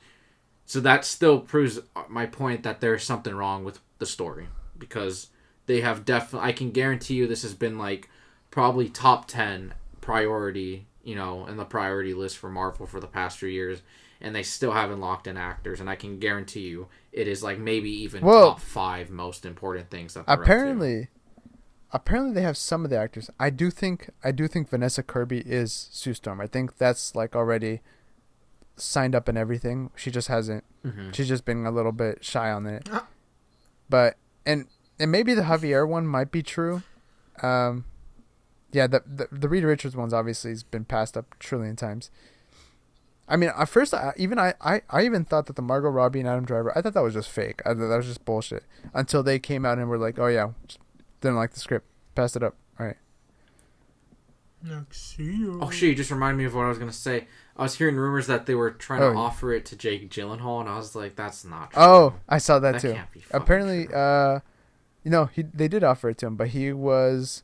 [SPEAKER 3] So that still proves my point that there's something wrong with the story. Because they have definitely... I can guarantee you this has been, like, probably top 10 priority, you know, in the priority list for Marvel for the past few years. And they still haven't locked in actors. And I can guarantee you it is, like, maybe even top 5 most important things that they're
[SPEAKER 1] apparently they have some of the actors. I do think Vanessa Kirby is Sue Storm. I think that's, like, already signed up and everything. She just hasn't. She's just been a little bit shy on it. But and maybe the Javier one might be true. Yeah, the Reed Richards one's obviously has been passed up a trillion times. I mean, at first, I even thought that the Margot Robbie and Adam Driver, I thought that was just fake. I thought that was just bullshit. Until they came out and were like, oh yeah, didn't like the script. Passed it up. All right.
[SPEAKER 3] Oh shit, you just reminded me of what I was going to say. I was hearing rumors that they were trying to offer it to Jake Gyllenhaal, and I was like, that's not true.
[SPEAKER 1] Oh, I saw that too.
[SPEAKER 3] Can't be
[SPEAKER 1] apparently,
[SPEAKER 3] true.
[SPEAKER 1] they did offer it to him, but he was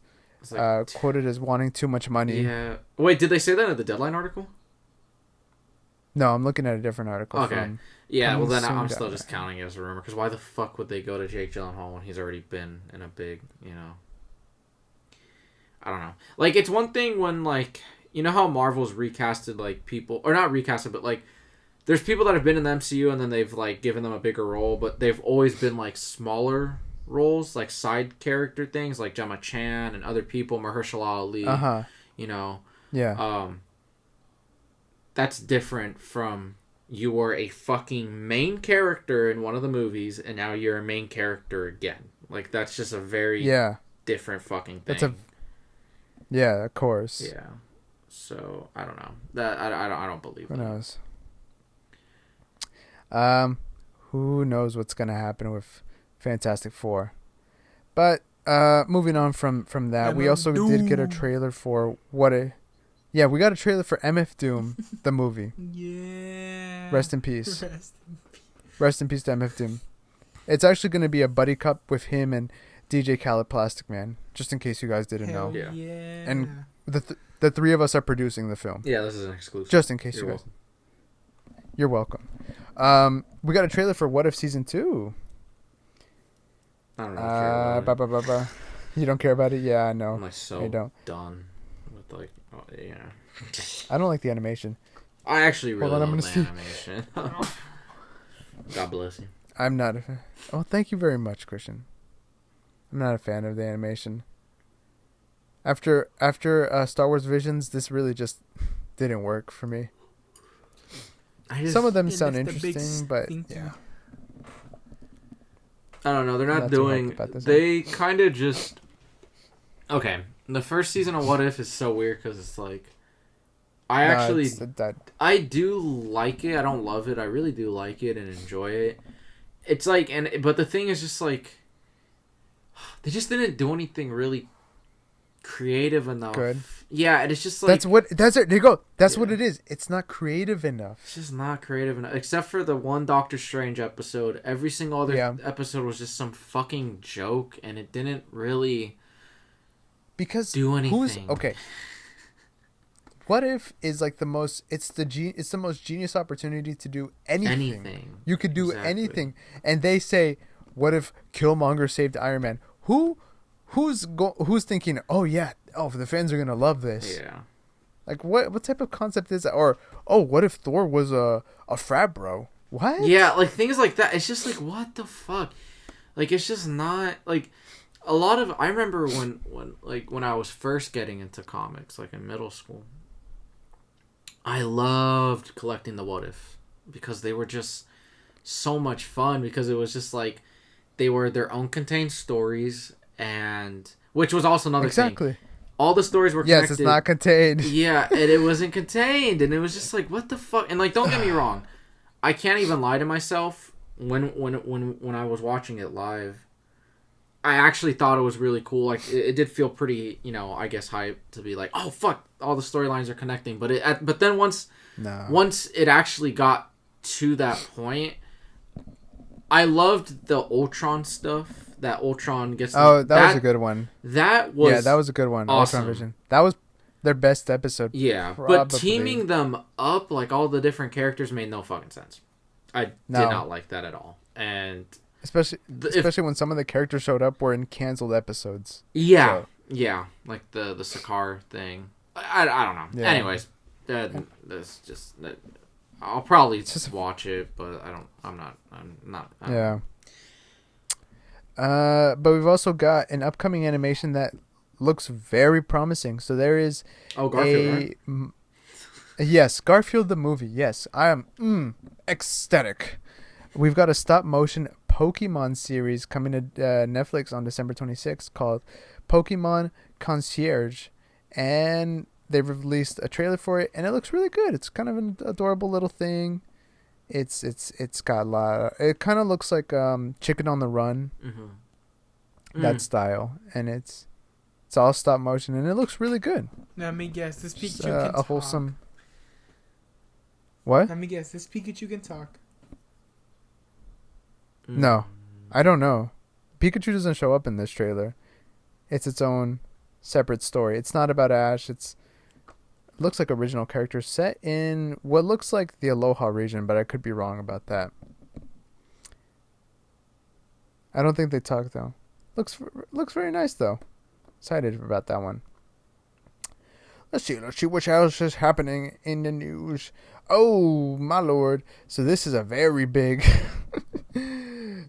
[SPEAKER 1] like, quoted as wanting too much money.
[SPEAKER 3] Yeah. Wait, did they say that in the Deadline article?
[SPEAKER 1] No, I'm looking at a different article.
[SPEAKER 3] Okay. Yeah, well then I'm still just counting it as a rumor, because why the fuck would they go to Jake Gyllenhaal when he's already been in a big, you know... I don't know. Like, it's one thing when, like... You know how Marvel's recasted, like, people... Or not recasted, but, like... There's people that have been in the MCU and then they've, like, given them a bigger role, but they've always been, like, smaller roles, like, side character things, like Gemma Chan and other people, Mahershala Ali, you know...
[SPEAKER 1] Yeah.
[SPEAKER 3] That's different from you were a fucking main character in one of the movies and now you're a main character again. Like, that's just a very different fucking thing.
[SPEAKER 1] Yeah, of course.
[SPEAKER 3] Yeah. So, I don't know. That I don't believe
[SPEAKER 1] Who
[SPEAKER 3] that.
[SPEAKER 1] knows? Who knows what's going to happen with Fantastic Four. But moving on from that, we also did get a trailer for Yeah, we got a trailer for MF Doom, the movie.
[SPEAKER 2] Yeah.
[SPEAKER 1] Rest in peace. Rest in peace to MF Doom. It's actually going to be a buddy cup with him and DJ Khaled Plastic Man, just in case you guys didn't know.
[SPEAKER 3] Yeah.
[SPEAKER 1] And the three of us are producing the film.
[SPEAKER 3] Yeah, this is an exclusive.
[SPEAKER 1] Just in case you guys. You're welcome. We got a trailer for What If Season 2.
[SPEAKER 3] I don't know.
[SPEAKER 1] You don't care about it? Yeah, I know.
[SPEAKER 3] I'm like so done with like, yeah.
[SPEAKER 1] I don't like the animation.
[SPEAKER 3] I actually really love the animation. God bless you.
[SPEAKER 1] I'm not a fan. Oh, thank you very much, Christian. I'm not a fan of the animation. After Star Wars Visions, this really just didn't work for me. Some of them sound interesting, but yeah.
[SPEAKER 3] I don't know. They're not doing... They kind of just... Okay. The first season of What If is so weird because it's like... I do like it. I don't love it. I really do like it and enjoy it. It's like... But the thing is just like... They just didn't do anything really creative enough.
[SPEAKER 1] Good.
[SPEAKER 3] Yeah, and it's just like...
[SPEAKER 1] That's it. There you go. That's what it is. It's not creative enough.
[SPEAKER 3] It's just not creative enough. Except for the one Doctor Strange episode. Every single other episode was just some fucking joke, and it didn't really do anything.
[SPEAKER 1] Okay. What If is like the most... It's the most genius opportunity to do anything. You could do anything. And they say, what if Killmonger saved Iron Man? Who's thinking, the fans are gonna love this?
[SPEAKER 3] Yeah.
[SPEAKER 1] Like what type of concept is that? Or what if Thor was a frat bro? What?
[SPEAKER 3] Yeah, like things like that. It's just like, what the fuck? Like, it's just not like a lot of. I remember when I was first getting into comics, like in middle school. I loved collecting the What If because they were just so much fun because it was just like they were their own contained stories. And which was also another thing. All the stories were connected.
[SPEAKER 1] Yes, it's not contained.
[SPEAKER 3] Yeah, and it wasn't contained, and it was just like, what the fuck? And like, don't get me wrong, I can't even lie to myself. When I was watching it live, I actually thought it was really cool. Like, it did feel pretty, I guess, hype to be like, oh fuck, all the storylines are connecting. But then once it actually got to that point. I loved the Ultron stuff. That Ultron gets.
[SPEAKER 1] Oh, that was a good one.
[SPEAKER 3] That was.
[SPEAKER 1] That was a good one.
[SPEAKER 3] Awesome.
[SPEAKER 1] Ultron Vision. That was their best episode.
[SPEAKER 3] Yeah,
[SPEAKER 1] probably.
[SPEAKER 3] But teaming them up, like all the different characters, made no fucking sense. I did not like that at all, and
[SPEAKER 1] especially when some of the characters showed up were in canceled episodes.
[SPEAKER 3] Yeah, yeah, like the Sakaar thing. I don't know. Yeah. Anyways, that's just. I'll probably just watch it, but I'm not.
[SPEAKER 1] Yeah. But we've also got an upcoming animation that looks very promising. So there is
[SPEAKER 3] Garfield, right?
[SPEAKER 1] Yes, Garfield the movie. Yes, I am ecstatic. We've got a stop motion Pokemon series coming to Netflix on December 26th called Pokemon Concierge, and they've released a trailer for it, and it looks really good. It's kind of an adorable little thing. It's got a lot. It kind of looks like Chicken on the Run, that style, and it's all stop motion, and it looks really good.
[SPEAKER 2] Now, let me guess. This Pikachu can talk.
[SPEAKER 1] Wholesome. What?
[SPEAKER 2] Let me guess. This Pikachu can talk.
[SPEAKER 1] No, I don't know. Pikachu doesn't show up in this trailer. It's its own separate story. It's not about Ash. It looks like original characters set in what looks like the Aloha region, but I could be wrong about that. I don't think they talk though. Looks very nice though. Excited about that one. Let's see what else is happening in the news. Oh my lord! So this is a very big.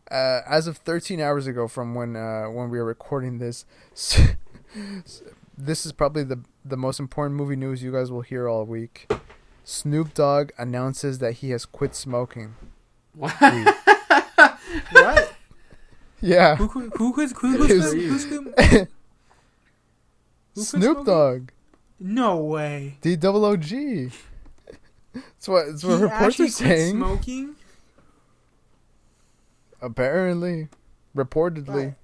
[SPEAKER 1] As of 13 hours ago from when we were recording this, this is probably the most important movie news you guys will hear all week. Snoop Dogg announces that he has quit smoking.
[SPEAKER 3] What?
[SPEAKER 2] What?
[SPEAKER 1] Yeah.
[SPEAKER 2] Who's
[SPEAKER 1] Snoop Dogg.
[SPEAKER 2] No way.
[SPEAKER 1] DOOG. That's what reports are saying.
[SPEAKER 2] Smoking?
[SPEAKER 1] Apparently. Reportedly.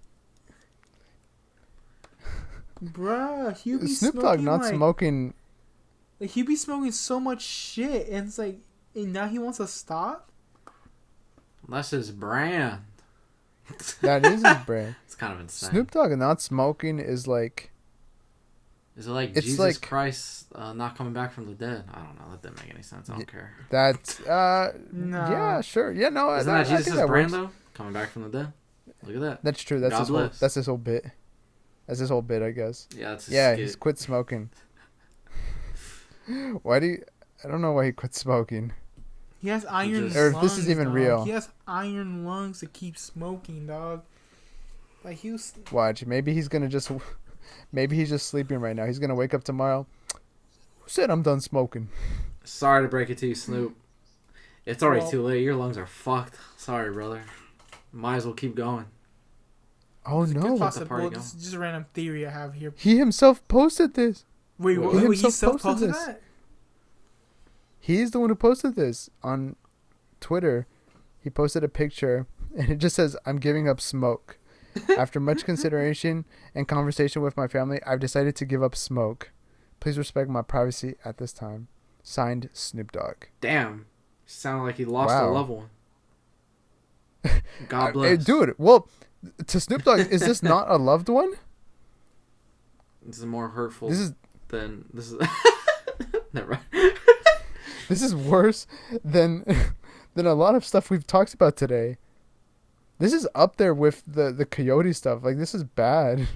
[SPEAKER 2] Bruh, he'll be
[SPEAKER 1] Snoop Dogg not smoking.
[SPEAKER 2] Like, he'll be smoking so much shit, and it's like, and now he wants to stop?
[SPEAKER 3] That's his brand.
[SPEAKER 1] That is his brand.
[SPEAKER 3] It's kind of insane.
[SPEAKER 1] Snoop Dogg not smoking is like...
[SPEAKER 3] Is it like Jesus Christ not coming back from the dead? I don't know. That didn't make any sense. I don't care.
[SPEAKER 1] That's,
[SPEAKER 2] no.
[SPEAKER 1] Yeah, sure. Yeah, no.
[SPEAKER 3] Isn't that Jesus' brand, though? Coming back from the dead? Look at that.
[SPEAKER 1] That's true. That's his whole bit. That's his whole bit, I guess.
[SPEAKER 3] Yeah, that's his
[SPEAKER 1] skit. He's quit smoking. I don't know why he quit smoking.
[SPEAKER 2] He has iron lungs,
[SPEAKER 1] or if this is even
[SPEAKER 2] dog.
[SPEAKER 1] real.
[SPEAKER 2] He has iron lungs to keep smoking, dog. Like, he was...
[SPEAKER 1] Watch. Maybe he's just sleeping right now. He's going to wake up tomorrow. Who said I'm done smoking?
[SPEAKER 3] Sorry to break it to you, Snoop. It's already too late. Your lungs are fucked. Sorry, brother. Might as well keep going.
[SPEAKER 1] Oh, no.
[SPEAKER 2] This is just a random theory I have here.
[SPEAKER 1] He himself posted this.
[SPEAKER 2] Wait, he self-posted that?
[SPEAKER 1] He's the one who posted this on Twitter. He posted a picture, and it just says, "I'm giving up smoke. After much consideration and conversation with my family, I've decided to give up smoke. Please respect my privacy at this time. Signed, Snoop Dogg."
[SPEAKER 3] Damn. Sounded like he lost a loved one. God bless.
[SPEAKER 1] Dude, well, to Snoop Dogg, is this not a loved one?
[SPEAKER 3] This is more hurtful than... This is... Never mind.
[SPEAKER 1] This is worse than a lot of stuff we've talked about today. This is up there with the coyote stuff. Like, this is bad.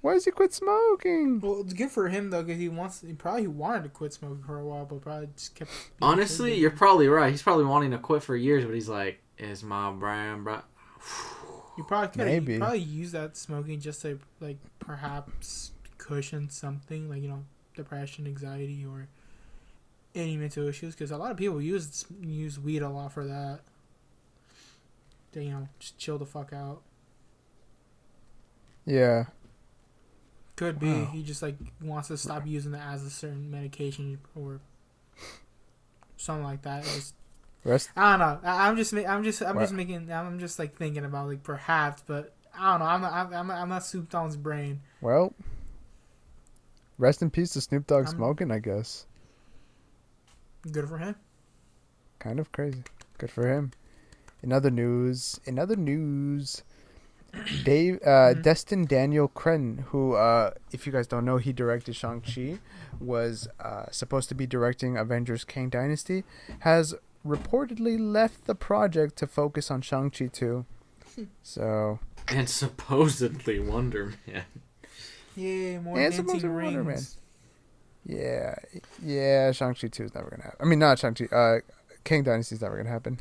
[SPEAKER 1] Why does he quit smoking?
[SPEAKER 2] Well, it's good for him, though, because he wanted to quit smoking for a while, but probably just kept...
[SPEAKER 3] Honestly, you're probably right. He's probably wanting to quit for years, but he's like, it's my brand, bro.
[SPEAKER 2] You probably could have probably used that smoking just to, like, perhaps cushion something, like, depression, anxiety, or any mental issues, because a lot of people use weed a lot for that. They, just chill the fuck out.
[SPEAKER 1] Yeah.
[SPEAKER 2] Could be. Wow. He just, like, wants to stop using it as a certain medication or something like that. I don't know. I'm just like thinking about, like, perhaps, but I don't know. I'm not Snoop Dogg's brain.
[SPEAKER 1] Well, rest in peace to Snoop Dogg smoking, I guess.
[SPEAKER 2] Good for him.
[SPEAKER 1] Kind of crazy. Good for him. In other news, Destin Daniel Cretton, who, if you guys don't know, he directed Shang-Chi, was supposed to be directing Avengers Kang Dynasty, has reportedly left the project to focus on Shang-Chi 2. So...
[SPEAKER 3] And supposedly Wonderman.
[SPEAKER 2] Yeah, more dancing rings.
[SPEAKER 1] Yeah, Shang-Chi 2 is never going to happen. I mean, not Shang-Chi, Kang Dynasty is never going to happen.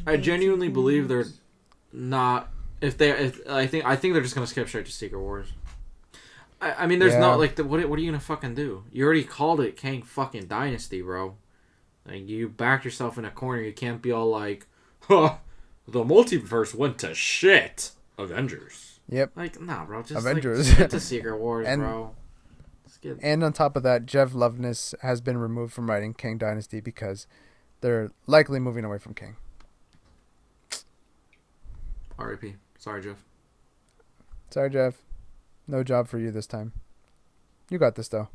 [SPEAKER 3] I genuinely believe they're not. I think they're just gonna skip straight to Secret Wars. I mean, there's no like what are you gonna fucking do? You already called it Kang fucking Dynasty, bro. Like you backed yourself in a corner. You can't be all like, "Huh, the multiverse went to shit." Avengers.
[SPEAKER 1] Yep.
[SPEAKER 3] Like nah, bro. Just
[SPEAKER 1] Avengers.
[SPEAKER 3] Skip to Secret Wars, bro.
[SPEAKER 1] And on top of that, Jeff Loveness has been removed from writing Kang Dynasty because they're likely moving away from Kang.
[SPEAKER 3] R.I.P. Sorry, Jeff. No job for you this time. You got this, though.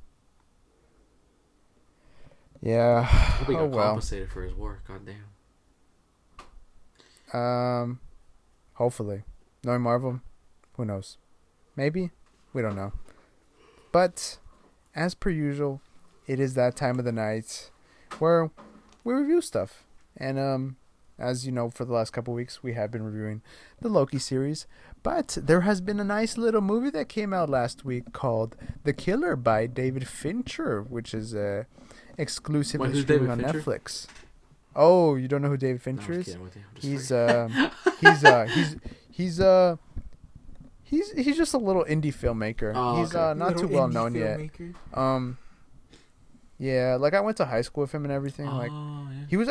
[SPEAKER 3] Yeah. Hope he got compensated for his work. Goddamn.
[SPEAKER 1] Hopefully. Knowing Marvel, who knows? Maybe? We don't know. But, as per usual, it is that time of the night where we review stuff. And as you know, for the last couple weeks, we have been reviewing the Loki series. But there has been a nice little movie that came out last week called The Killer by David Fincher, which is exclusively streaming on Netflix. Oh, you don't know who David Fincher is? He's just a little indie filmmaker.
[SPEAKER 3] Oh,
[SPEAKER 1] he's not too well known yet. Yeah, like I went to high school with him and everything. Like he was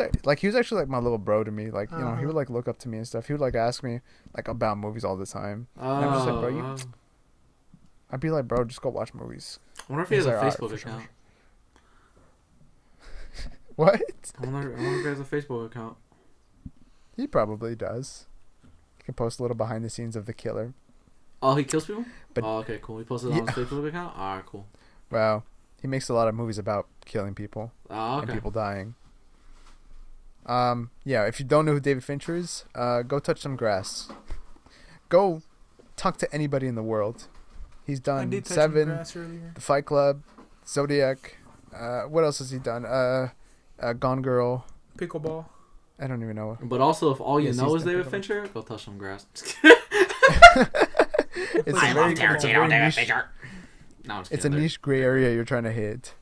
[SPEAKER 1] actually like my little bro to me. Like, you know, he would like look up to me and stuff. He would like ask me like about movies all the time. And I'm just like, bro, I'd be like, bro, just go watch movies.
[SPEAKER 3] I wonder if he has a Facebook account.
[SPEAKER 1] Sure. What?
[SPEAKER 3] I wonder if he has a Facebook account.
[SPEAKER 1] He probably does. He can post a little behind the scenes of The Killer.
[SPEAKER 3] Oh, he kills people?
[SPEAKER 1] But,
[SPEAKER 3] okay, cool. He posted it on his Facebook account? Alright, cool.
[SPEAKER 1] Wow. He makes a lot of movies about killing people and people dying. Yeah, if you don't know who David Fincher is, go touch some grass. Go talk to anybody in the world. He's done Seven, The Fight Club, Zodiac. What else has he done? Gone Girl.
[SPEAKER 2] Pickleball.
[SPEAKER 1] I don't even know.
[SPEAKER 3] But also, if all you know is David Fincher, go touch some grass.
[SPEAKER 1] I love Tarantino, David Fincher. No, it's a niche gray area you're trying to hit.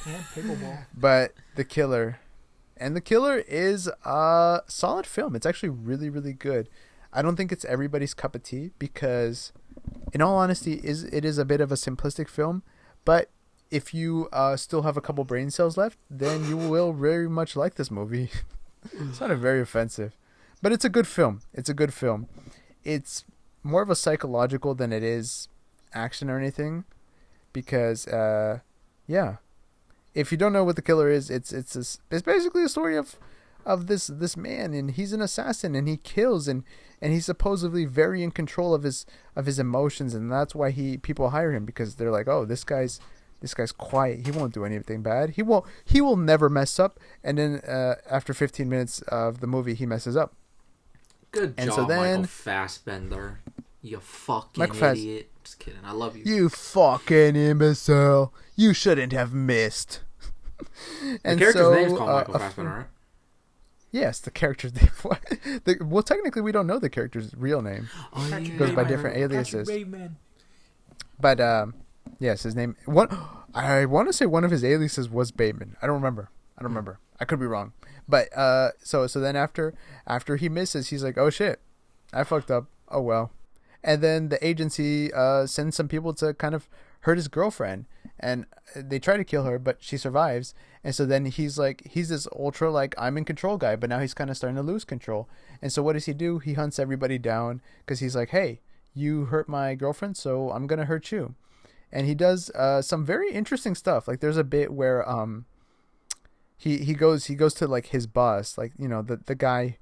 [SPEAKER 2] Yeah, pickleball.
[SPEAKER 1] But The Killer. And The Killer is a solid film. It's actually really, really good. I don't think it's everybody's cup of tea because, in all honesty, it is a bit of a simplistic film. But if you still have a couple brain cells left, then you will very much like this movie. It's not very offensive. But it's a good film. It's more of a psychological than it is action or anything. Because, yeah, if you don't know what The Killer is, it's basically a story of this man, and he's an assassin, and he kills, and he's supposedly very in control of his emotions, and that's why people hire him, because they're like, oh, this guy's quiet, he won't do anything bad, he will never mess up, and then after 15 minutes of the movie, he messes up.
[SPEAKER 3] Good job, so then, Michael Fassbender. You fucking idiot. Just kidding. I love you.
[SPEAKER 1] You fucking imbecile. You shouldn't have missed.
[SPEAKER 3] And the character's name is called Michael Fassbender, right?
[SPEAKER 1] Yes, the character's name. Well, technically, we don't know the character's real name.
[SPEAKER 3] Oh, yeah.
[SPEAKER 1] It goes by different aliases. But, yes, his name... I want to say one of his aliases was Bateman. I don't remember. I could be wrong. But, so then after he misses, he's like, oh, shit. I fucked up. Oh, well. And then the agency sends some people to kind of hurt his girlfriend, and they try to kill her, but she survives. And so then he's this ultra like I'm in control guy, but now he's kind of starting to lose control. And so what does he do? He hunts everybody down because he's like, hey, you hurt my girlfriend, so I'm gonna hurt you. And he does some very interesting stuff. Like there's a bit where he goes to like his boss, like, you know, the guy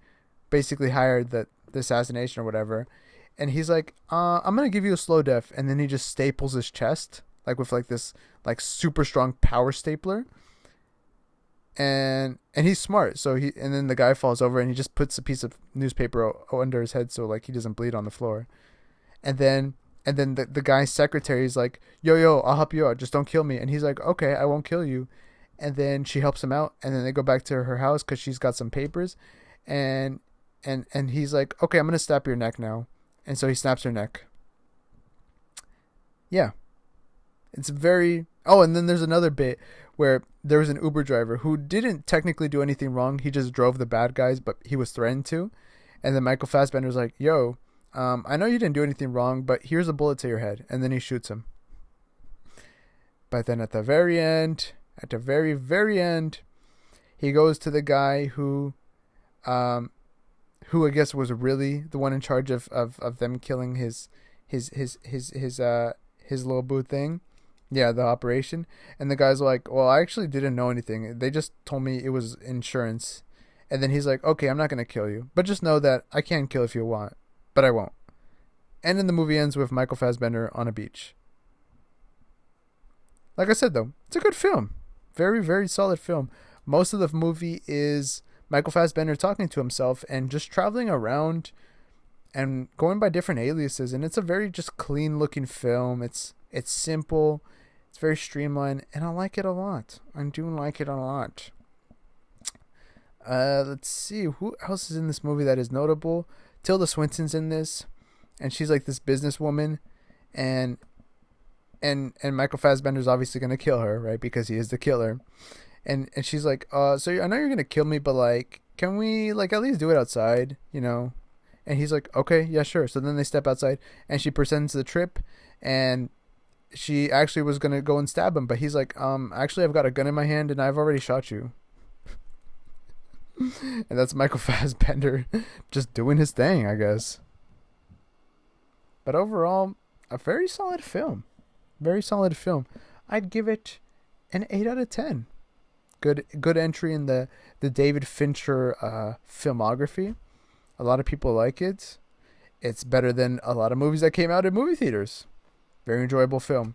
[SPEAKER 1] basically hired the assassination or whatever. And he's like, I'm going to give you a slow death. And then he just staples his chest, like with like this like super strong power stapler. and he's smart. So and then the guy falls over and he just puts a piece of newspaper under his head so like he doesn't bleed on the floor. And then the guy's secretary is like, yo, I'll help you out. Just don't kill me. And he's like, okay, I won't kill you. And then she helps him out. And then they go back to her house because she's got some papers. And he's like, okay, I'm going to snap your neck now. And so he snaps her neck. Yeah. It's very... Oh, and then there's another bit where there was an Uber driver who didn't technically do anything wrong. He just drove the bad guys, but he was threatened to. And then Michael Fassbender's like, yo... I know you didn't do anything wrong, but here's a bullet to your head. And then he shoots him. But then at the very end, very end, he goes to the guy who I guess was really the one in charge of them killing his little boo thing. Yeah, the operation. And the guy's like, well, I actually didn't know anything. They just told me it was insurance. And then he's like, okay, I'm not going to kill you. But just know that I can kill if you want. But I won't. And then the movie ends with Michael Fassbender on a beach. Like I said, though, it's a good film. Very, very solid film. Most of the movie is Michael Fassbender talking to himself and just traveling around and going by different aliases. And it's a very just clean-looking film. It's simple. It's very streamlined. And I like it a lot. I do like it a lot. Let's see. Who else is in this movie that is notable? Tilda Swinton's in this, and she's like this businesswoman, and Michael Fassbender's obviously gonna kill her, right? Because he is the killer, and she's like, so I know you're gonna kill me, but like, can we like at least do it outside, you know? And he's like, okay, yeah, sure. So then they step outside, and she presents the trip, and she actually was gonna go and stab him, but he's like, actually, I've got a gun in my hand, and I've already shot you. And that's Michael Fassbender just doing his thing, I guess. But overall, a very solid film. Very solid film. I'd give it an 8 out of 10. Good entry in the David Fincher filmography. A lot of people like it. It's better than a lot of movies that came out in movie theaters. Very enjoyable film.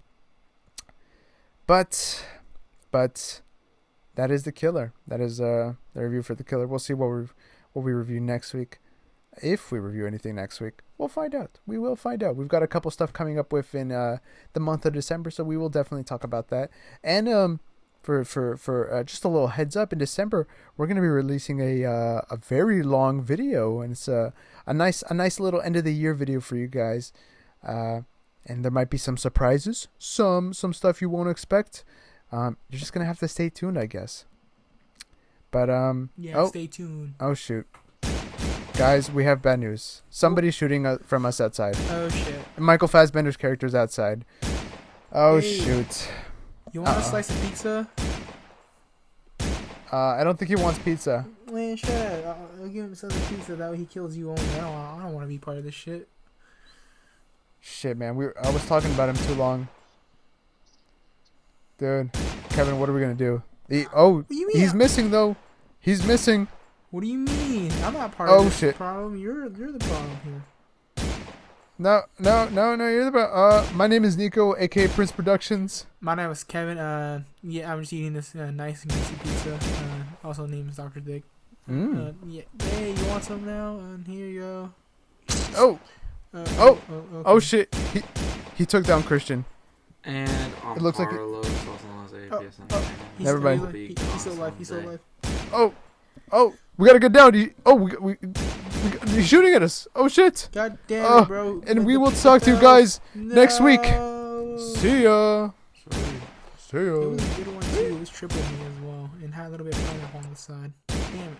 [SPEAKER 1] But that is The Killer. That is the review for The Killer. We'll see what we review next week. If we review anything next week, we'll find out. We will find out. We've got a couple stuff coming up within the month of December, so we will definitely talk about that. And for just a little heads up, in December we're going to be releasing a very long video, and it's a nice little end of the year video for you guys. And there might be some surprises, some stuff you won't expect. You're just gonna have to stay tuned, I guess. But
[SPEAKER 2] stay tuned.
[SPEAKER 1] Oh shoot, guys, we have bad news. Somebody's shooting from us outside.
[SPEAKER 2] Oh shit.
[SPEAKER 1] Michael Fassbender's character's outside. Oh
[SPEAKER 2] hey,
[SPEAKER 1] shoot.
[SPEAKER 2] You want a slice of pizza?
[SPEAKER 1] I don't think he wants pizza.
[SPEAKER 2] Man, shut up. I'll give him a slice of pizza. That way he kills you only. I don't want to be part of this shit.
[SPEAKER 1] Shit, man. I was talking about him too long. Dude, Kevin, what are we gonna do? He's missing though. He's missing.
[SPEAKER 2] What do you mean? I'm not part of this
[SPEAKER 1] shit.
[SPEAKER 2] problem. You're the problem here.
[SPEAKER 1] No, you're the problem. My name is Nico, aka Prince Productions.
[SPEAKER 2] My name is Kevin. I'm just eating this nice and juicy pizza. Also named is Dr. Dick. Hey, you want some now? Here you go.
[SPEAKER 1] Oh shit. He took down Christian.
[SPEAKER 3] And
[SPEAKER 1] it looks like never mind.
[SPEAKER 2] He's still alive. He's still alive.
[SPEAKER 1] Oh, we gotta get down. He's shooting at us. Oh shit.
[SPEAKER 2] God damn it, bro.
[SPEAKER 1] And we will talk to you guys next week. See ya.
[SPEAKER 2] It was a good one too. It was triple me as well, and had a little bit of pineapple on the side. Damn it.